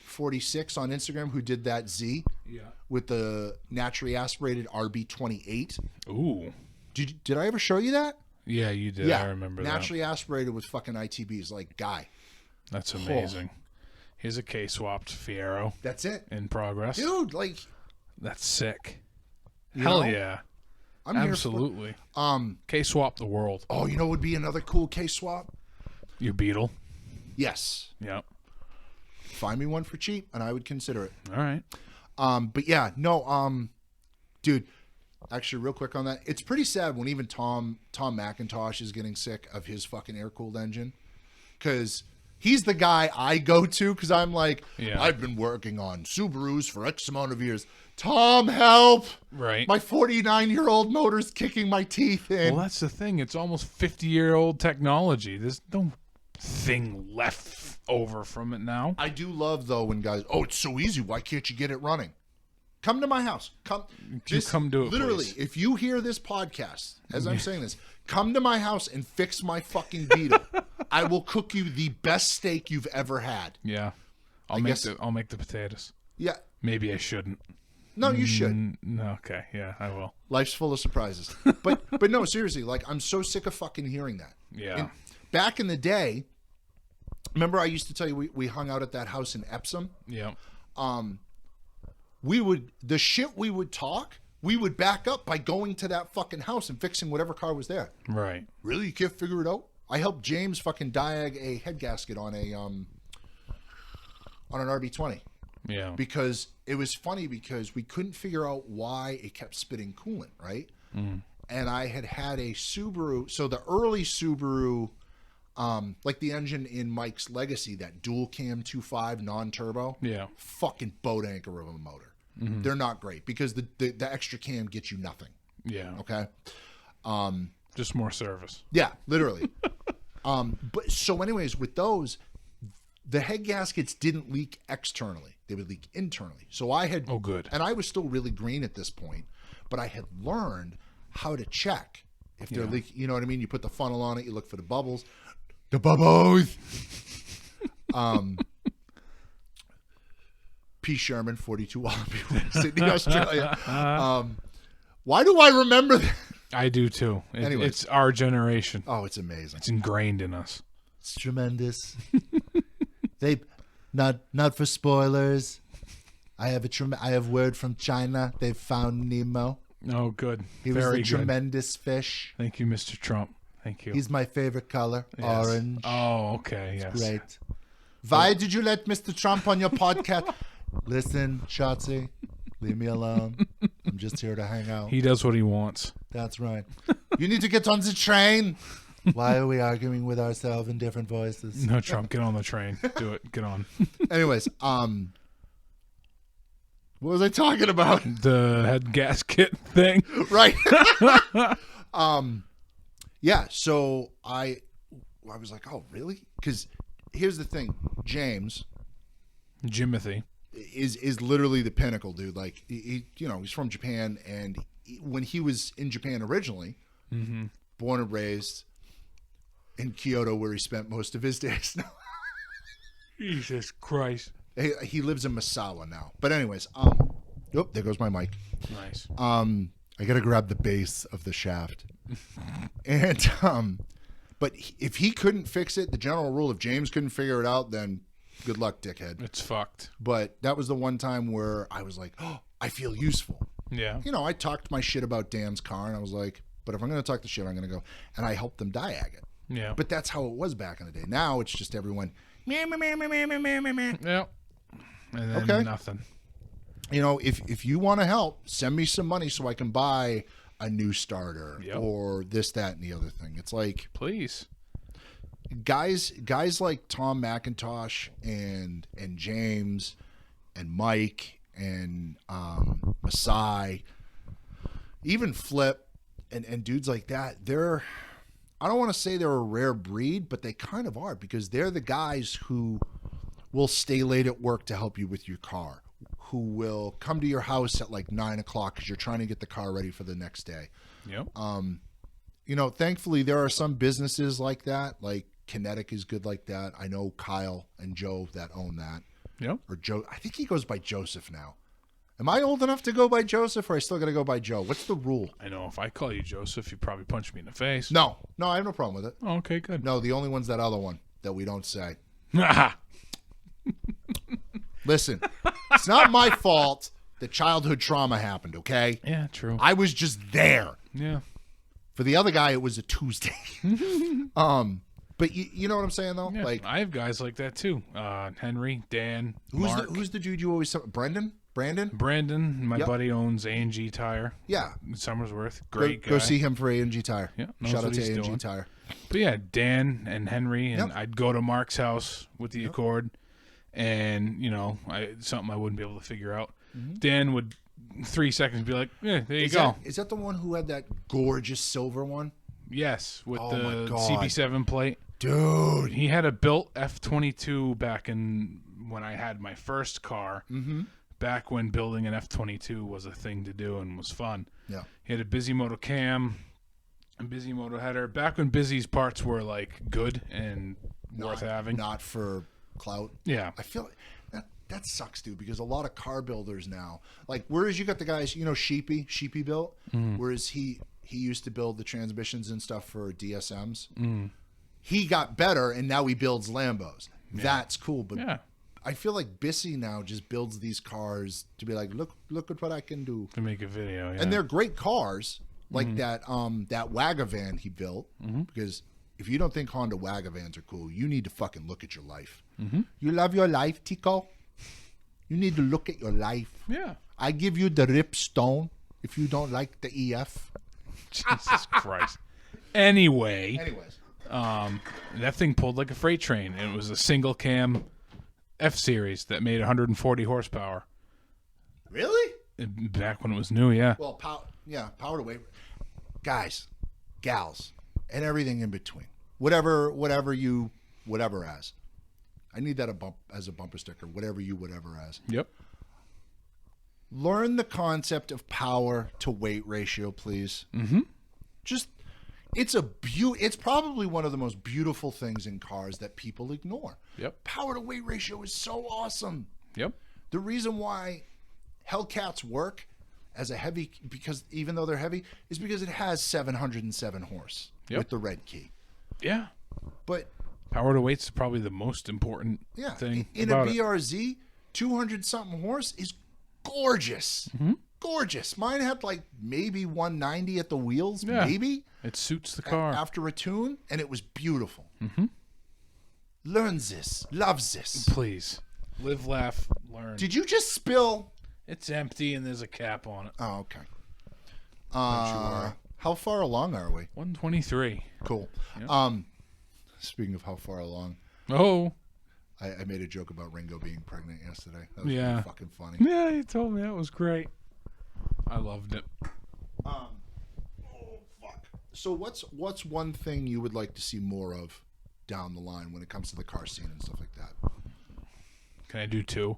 46 on Instagram who did that Z Yeah. with the naturally aspirated RB28. Ooh. Did I ever show you that? Yeah, you did. I remember naturally aspirated with fucking ITBs, like guy. that. That's amazing. Here's a K-swapped Fiero That's it, in progress. dude. Like, That's sick. you Hell know, yeah. I'm Absolutely. Here for, K-swap the world. oh, you know, what would be another cool K swap. Your Beetle. Yes, Yep. find me one for cheap, and I would consider it. All right. But yeah, no, dude. Actually, real quick on that, it's pretty sad when even Tom McIntosh is getting sick of his fucking air cooled engine, because he's the guy I go to because I'm like, Yeah. I've been working on Subarus for X amount of years. Tom, help! Right. My 49-year-old motor's kicking my teeth in. Well, that's the thing. It's almost 50-year-old technology. There's no thing left over from it now. I do love though when guys, oh, it's so easy. Why can't you get it running? Come to my house. Come do it, literally. please. If you hear this podcast, as I'm saying this, come to my house and fix my fucking Beetle. I will cook you the best steak you've ever had. Yeah. I'll make the potatoes. Yeah. Maybe I shouldn't. No, you should. No, okay. Yeah, I will. Life's full of surprises. But no, seriously, like I'm so sick of fucking hearing that. Yeah. And back in the day, remember I used to tell you we hung out at that house in Epsom? Yeah. We would talk, we would back up by going to that fucking house and fixing whatever car was there. Right. Really? You can't figure it out? I helped James fucking diag a head gasket on an RB20 Yeah. because it was funny because we couldn't figure out why it kept spitting coolant, right? And I had a Subaru, so the early Subaru, like the engine in Mike's Legacy, that dual cam 2.5 non-turbo, Yeah. fucking boat anchor of a motor. They're not great because the extra cam gets you nothing. Yeah. Okay. Just more service. Yeah, literally. But so anyways, with those, the head gaskets didn't leak externally. They would leak internally. So I had, Oh, good. and I was still really green at this point, but I had learned how to check if they're leaking. You know what I mean? You put the funnel on it, you look for the bubbles. The bubbles. P. Sherman, 42 Wallaby Way, Sydney, Australia. Why do I remember that? I do too. Anyways. It's our generation. Oh, it's amazing. It's ingrained in us. It's tremendous. They, not for spoilers. I have word from China. They've found Nemo. Oh, good. He was Very a good. tremendous fish. Thank you, Mr. Trump. Thank you. He's my favorite color, Yes. orange. Oh, okay. Yes. Great. Why did you let Mr. Trump on your podcast? Listen, Shotzi, leave me alone. I'm just here to hang out. He does what he wants. That's right. You need to get on the train. Why are we arguing with ourselves in different voices? No, Trump, get on the train. Do it. Get on. Anyways, what was I talking about? The head gasket thing. Right. Yeah, so I was like, oh, really? Because here's the thing. James Jimothy. is literally the pinnacle, dude. Like, he's from Japan, and when he was in Japan originally, born and raised in Kyoto, where he spent most of his days. Jesus Christ. He lives in Misawa now. But anyways, there goes my mic. Nice. I gotta grab the base of the shaft. And but if he couldn't fix it, the general rule, if James couldn't figure it out, then good luck, dickhead. It's fucked. But that was the one time where I was like, oh, I feel useful. Yeah. I talked my shit about Dan's car, and I was like, but if I'm gonna talk the shit, I'm gonna go. And I helped them diag it. Yeah. But that's how it was back in the day. Now it's just everyone, meh, meh, meh, meh, meh, meh, meh, meh, meh. Yep. And then Okay. nothing. If you want to help, send me some money so I can buy a new starter Yep. or this, that, and the other thing. It's like Please. guys like Tom McIntosh and James and Mike and Masai, even Flip, and dudes like that. I don't want to say they're a rare breed, but they kind of are, because they're the guys who will stay late at work to help you with your car, who will come to your house at like 9 o'clock because you're trying to get the car ready for the next day. Yep. Thankfully there are some businesses like that. Like Kinetic is good like that. I know Kyle and Joe that own that. Yep. Or Joe. I think he goes by Joseph now. Am I old enough to go by Joseph, or I still got to go by Joe? What's the rule? I know if I call you Joseph, you probably punch me in the face. No, I have no problem with it. Oh, okay, good. No, the only one's that other one that we don't say. yeah, Listen, it's not my fault that childhood trauma happened, okay? true. I was just there. Yeah. For the other guy, it was a Tuesday. But you know what I'm saying, though? Yeah. Like, I have guys like that too. Henry, Dan, Mark. who's the dude you always saw? Brandon? Brandon, my Yep. buddy owns A&G Tire Yeah. in Somersworth. Great guy. Go see him for A&G Tire. Yeah, knows Shout out what to he's A&G doing. Tire. But yeah, Dan and Henry, and Yep. I'd go to Mark's house with the Accord, and something I wouldn't be able to figure out. Dan would 3 seconds be like, "Yeah, there you go." Is that the one who had that gorgeous silver one? Yes, with Oh my the God. CB7 plate. Dude. He had a built F22 back in when I had my first car. Mm-hmm. Back when building an F22 was a thing to do and was fun. Yeah. He had a Bisimoto cam, a Bisimoto header. Back when Busy's parts were like good and worth having. Not for clout. Yeah. I feel like that sucks, dude, because a lot of car builders now, like, whereas you got the guys, Sheepy built, whereas he used to build the transmissions and stuff for DSMs. He got better, and now he builds Lambos. That's cool, but Yeah. I feel like Bissy now just builds these cars to be like, look at what I can do. To make a video, yeah. And they're great cars, like that Wagavan he built. Because if you don't think Honda Wagavans are cool, you need to fucking look at your life. You love your life, Tico? You need to look at your life. Yeah. I give you the Ripstone if you don't like the EF. Jesus Christ. Anyways, Anyways. that thing pulled like a freight train. And it was a single cam F-Series that made 140 horsepower. Really? Back when it was new, yeah. Well, power to weight. Guys, gals, and everything in between. Whatever as. I need that as a bumper sticker. Whatever as. Yep. Learn the concept of power to weight ratio, please. Just, it's probably one of the most beautiful things in cars that people ignore. Yep. Power to weight ratio is so awesome. Yep. The reason why Hellcats work as a heavy, because even though they're heavy, is because it has 707 horse with the red key. Yeah. But Power to weight's probably the most important thing in a about it. BRZ, 200 something horse is gorgeous. Gorgeous. Mine had like maybe 190 at the wheels, Yeah. maybe. It suits the car. After a tune, and it was beautiful. Learn this. Loves this. Please. Live, laugh, learn. Did you just spill? It's empty and there's a cap on it. Oh, okay. worry. How far along are we? 123. Cool. Yep. Speaking of how far along, Oh. I made a joke about Ringo being pregnant yesterday. That was Yeah. pretty fucking funny. Yeah, you told me that was great. I loved it. Oh fuck. So what's one thing you would like to see more of down the line when it comes to the car scene and stuff like that? Can I do two?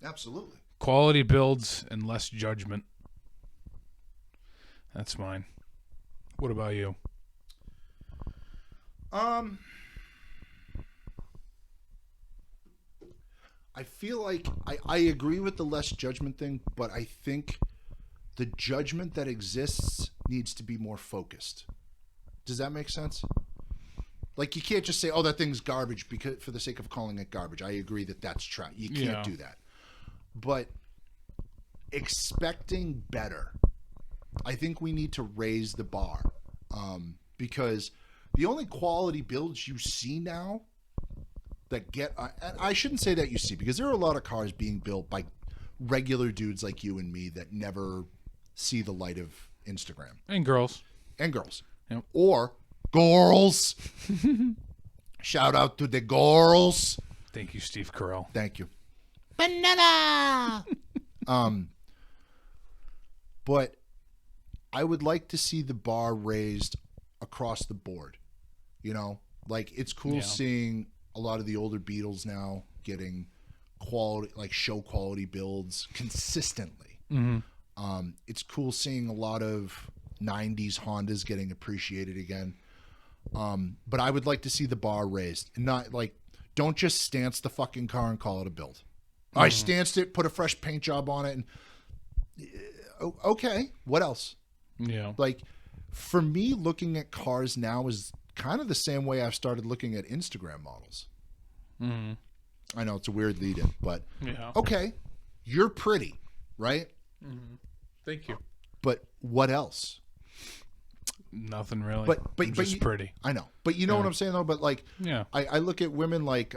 Absolutely. Quality builds and less judgment. That's mine. What about you? I feel like I agree with the less judgment thing, but I think the judgment that exists needs to be more focused. Does that make sense? Like, you can't just say, "Oh, that thing's garbage," because for the sake of calling it garbage. I agree that that's true. You can't Yeah. do that. But expecting better, I think we need to raise the bar, because the only quality builds you see now that get, and I shouldn't say that you see, because there are a lot of cars being built by regular dudes like you and me that never see the light of Instagram. And girls. And girls. Yep. Or girls. Shout out to the girls. Thank you, Steve Carell. Thank you. Banana. But I would like to see the bar raised across the board. You know, like it's cool seeing a lot of the older Beetles now getting quality, like show quality builds consistently. It's cool seeing a lot of 90s Hondas getting appreciated again. But I would like to see the bar raised and not like, don't just stance the fucking car and call it a build. I stanced it, put a fresh paint job on it, and okay, what else? Yeah. Like, for me, looking at cars now is kind of the same way I've started looking at Instagram models. I know it's a weird lead-in, but Yeah. okay, you're pretty, right? Thank you. But what else? Nothing really. But I'm just pretty. I know, but you know what I'm saying though. But like, Yeah. I look at women like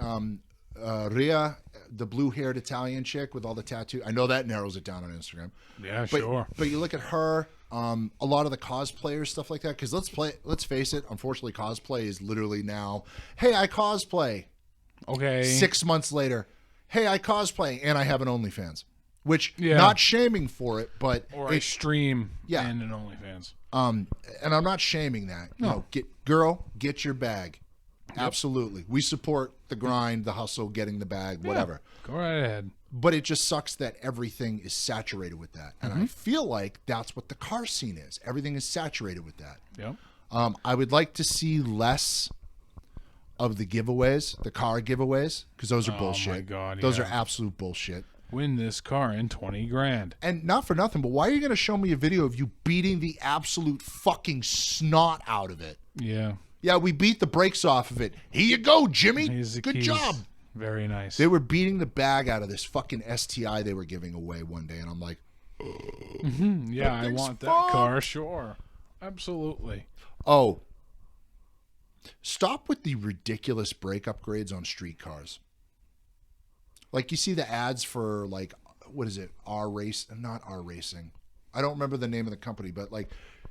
Rhea, the blue-haired Italian chick with all the tattoo. I know that narrows it down on Instagram. Yeah, But, sure. But you look at her, a lot of the cosplayers, stuff like that. Because let's face it. Unfortunately, cosplay is literally now. Hey, I cosplay. Okay. 6 months later, hey, I cosplay and I have an OnlyFans. Which Yeah. not shaming for it, but Or I stream Yeah. and an OnlyFans. and I'm not shaming that. You know, get your bag. Absolutely, we support the grind, the hustle, getting the bag, whatever. Go right ahead. But it just sucks that everything is saturated with that, and I feel like that's what the car scene is. Everything is saturated with that. Yep. I would like to see less of the giveaways, the car giveaways, because those are bullshit. my God, Those yeah. are absolute bullshit. Win this car in 20 grand. And not for nothing, but why are you going to show me a video of you beating the absolute fucking snot out of it? Yeah. Yeah, we beat the brakes off of it. Here you go, Jimmy. Here's the Good keys. job. Very nice. They were beating the bag out of this fucking STI they were giving away one day, and I'm like, yeah, I thing's want that fun. car. Sure. Absolutely. oh, stop with the ridiculous brake upgrades on street cars. Like you see the ads for like, what is it? Not R Racing. I don't remember the name of the company, but like,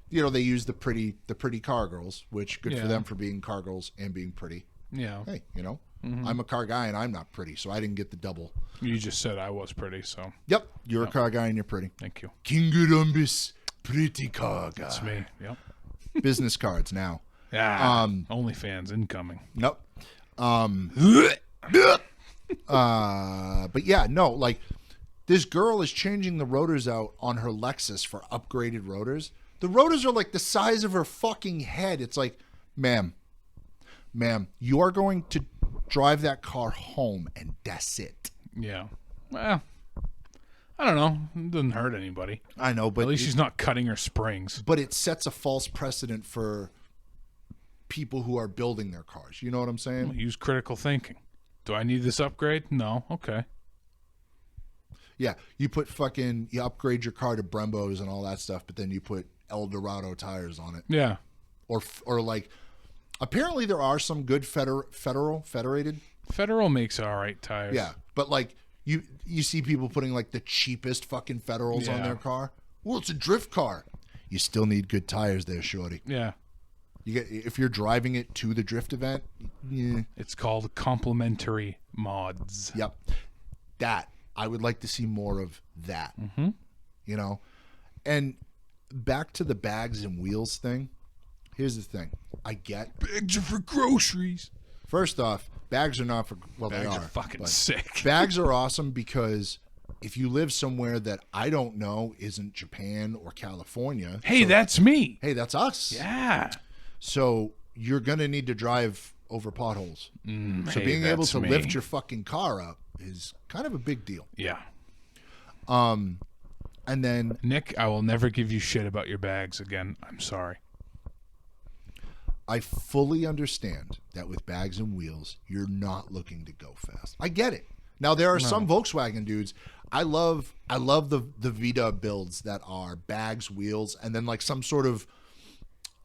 you know, they use the pretty car girls, which good for Yeah. them for being car girls and being pretty. Yeah. Hey, you know, I'm a car guy and I'm not pretty, so I didn't get the double. You just said I was pretty, so Yep, you're a car guy and you're pretty. thank you. Kingurumbis, pretty car guy. It's me. Yep. Business cards now. Yeah. OnlyFans incoming. Nope. But yeah, no, like this girl is changing the rotors out on her Lexus for upgraded rotors. The rotors are like the size of her fucking head. It's like, ma'am, you are going to drive that car home and that's it. Yeah. Well, I don't know. It doesn't hurt anybody. I know, but At least she's not cutting her springs. but it sets a false precedent for people who are building their cars. You know what I'm saying? Use critical thinking. Do I need this upgrade? No. Okay. Yeah, you upgrade your car to Brembos and all that stuff, but then you put Eldorado tires on it, Yeah. or like, apparently there are some good federated. Federal makes all right tires. Yeah, but like you see people putting like the cheapest fucking Federals on Yeah. their car. Well, it's a drift car. You still need good tires there, shorty. Yeah. You get if you're driving it to the drift event. Yeah. It's called complementary mods. Yep. That. I would like to see more of that. Mm-hmm. You know? And back to the bags and wheels thing. Here's the thing. I get. Bags are for groceries. First off, bags are not for. Well, Bags they are fucking but sick. Bags are awesome because if you live somewhere that I don't know isn't Japan or California. Hey, that's me. Hey, that's us. Yeah. So you're going to need to drive over potholes. So hey, being able that's to me. lift your fucking car up is kind of a big deal. Yeah. And then Nick, I will never give you shit about your bags again. I'm sorry. I fully understand that with bags and wheels, you're not looking to go fast. I get it. Now there are some Volkswagen dudes. I love the Vita builds that are bags, wheels, and then like some sort of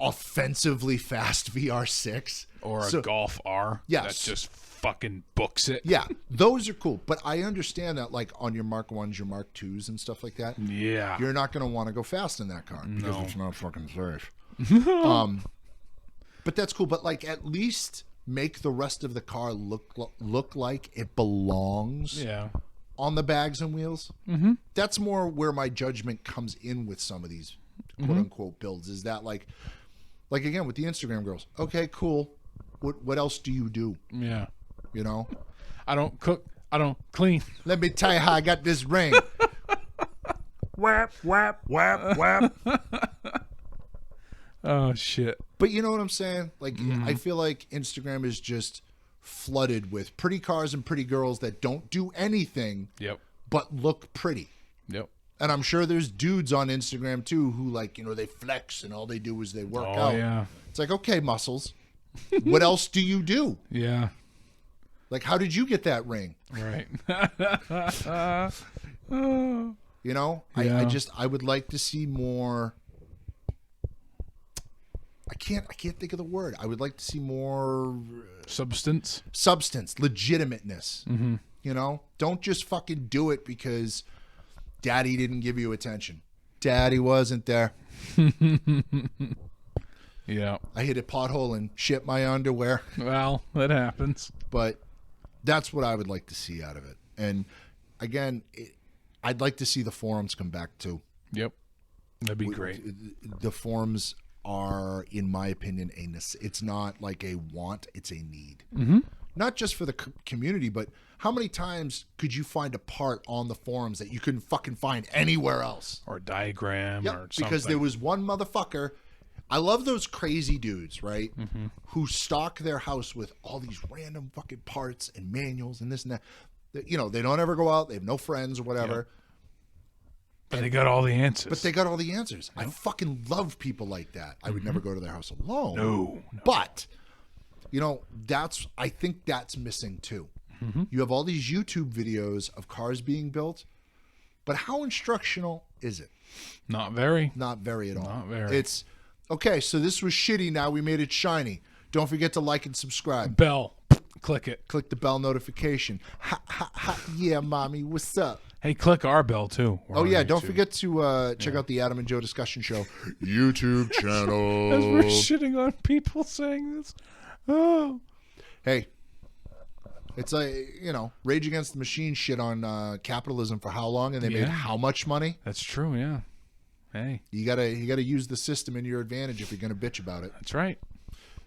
offensively fast VR6 Or a Golf R. Yes. That just fucking books it. Yeah, those are cool. But I understand that like on your Mark 1s, your Mark 2s and stuff like that, Yeah. you're not going to want to go fast in that car because it's not fucking safe. But that's cool. But like at least make the rest of the car look like it belongs Yeah. on the bags and wheels. That's more where my judgment comes in with some of these quote unquote builds. Is that like again with the Instagram girls? Okay, cool. What else do you do? Yeah. You know, I don't cook. I don't clean. let me tell you how I got this ring. Whap whap whap whap. Oh shit. But you know what I'm saying? Like, I feel like Instagram is just flooded with pretty cars and pretty girls that don't do anything Yep. but look pretty. Yep. And I'm sure there's dudes on Instagram too who like, you know, they flex and all they do is they work Oh out. yeah. It's like, okay, muscles. What else do you do? Yeah. Like, how did you get that ring? Right. You know, Yeah. I would like to see more. I can't think of the word. I would like to see more Substance. substance, legitimateness. Mm-hmm. You know, don't just fucking do it because daddy didn't give you attention. Daddy wasn't there. Yeah. I hit a pothole and shit my underwear, Well, that happens. but that's what I would like to see out of it. And again, I'd like to see the forums come back too. Yep. That'd be great. The forums are, in my opinion, it's not like a want, it's a need. Mm-hmm. Not just for the community, but how many times could you find a part on the forums that you couldn't fucking find anywhere else? Or a diagram or something. Because there was one motherfucker. I love those crazy dudes, right? Who stock their house with all these random fucking parts and manuals and this and that. You know, they don't ever go out. They have no friends or whatever. But they got all the answers. But they got all the answers. I fucking love people like that. I would never go to their house alone. No. But, you know, I think that's missing too. You have all these YouTube videos of cars being built, but how instructional is it? Not very. Not very at all. Not very. It's, okay, so this was shitty. Now we made it shiny. Don't forget to like and subscribe. Bell. Click it. Click the bell notification. Ha, ha, ha. Yeah, mommy, what's up? Hey, click our bell too. We're Oh, on yeah, don't YouTube. forget to check out the Adam and Joe Discussion Show YouTube channel. As we're shitting on people saying this. Oh. Hey, it's like, you know, Rage Against the Machine shit on capitalism for how long, and they made Yeah. how much money? That's true, yeah. Hey, You gotta use the system in your advantage if you're gonna bitch about it. that's right.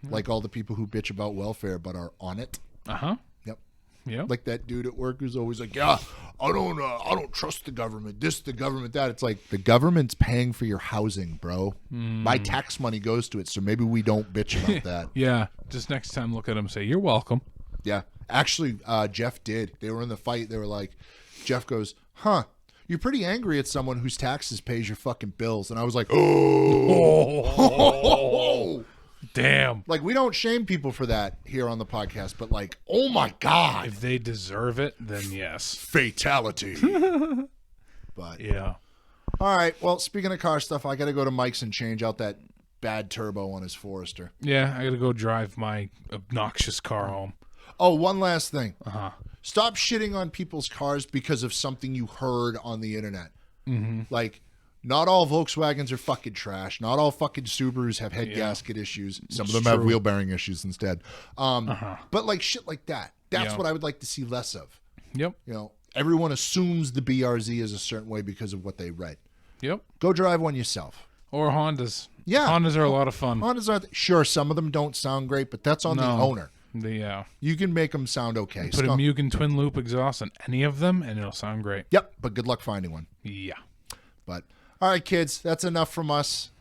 Like all the people who bitch about welfare but are on it. Uh-huh. Yep. Yep. Like that dude at work who's always like, yeah, I don't trust the government. This, the government, that. It's like the government's paying for your housing, bro. My tax money goes to it, so maybe we don't bitch about that. Yeah. Just next time look at them and say, you're welcome. Yeah. Actually, Jeff did. They were in the fight. They were like, Jeff goes, huh, you're pretty angry at someone whose taxes pays your fucking bills. And I was like, oh. Damn. Like, we don't shame people for that here on the podcast, but like, oh my God. If they deserve it, then yes. Fatality. But, Yeah. all right. Well, speaking of car stuff, I got to go to Mike's and change out that bad turbo on his Forester. Yeah, I gotta go drive my obnoxious car home. Oh, one last thing. Uh-huh. Stop shitting on people's cars because of something you heard on the internet. Like, not all Volkswagens are fucking trash. Not all fucking Subarus have head gasket issues. Some of them have wheel bearing issues instead. But like shit like that. That's Yeah. what I would like to see less of. Yep. You know, everyone assumes the BRZ is a certain way because of what they read. Yep. Go drive one yourself. Or Hondas. Yeah. Hondas are a lot of fun. Hondas aren't, sure, some of them don't sound great, but that's on the No. owner. Yeah. You can make them sound okay. Put a Mugen twin loop exhaust on any of them and it'll sound great. Yep, but good luck finding one. Yeah. But all right, kids, that's enough from us.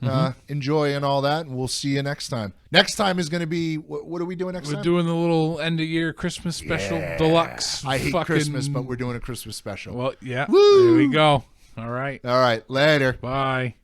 Enjoy and all that, and we'll see you next time. Next time is going to be what are we doing next We're time? doing the little end of year Christmas special deluxe. I hate fucking- Christmas, but we're doing a Christmas special. Well, yeah. Woo! There we go. All right. All right, later. Bye.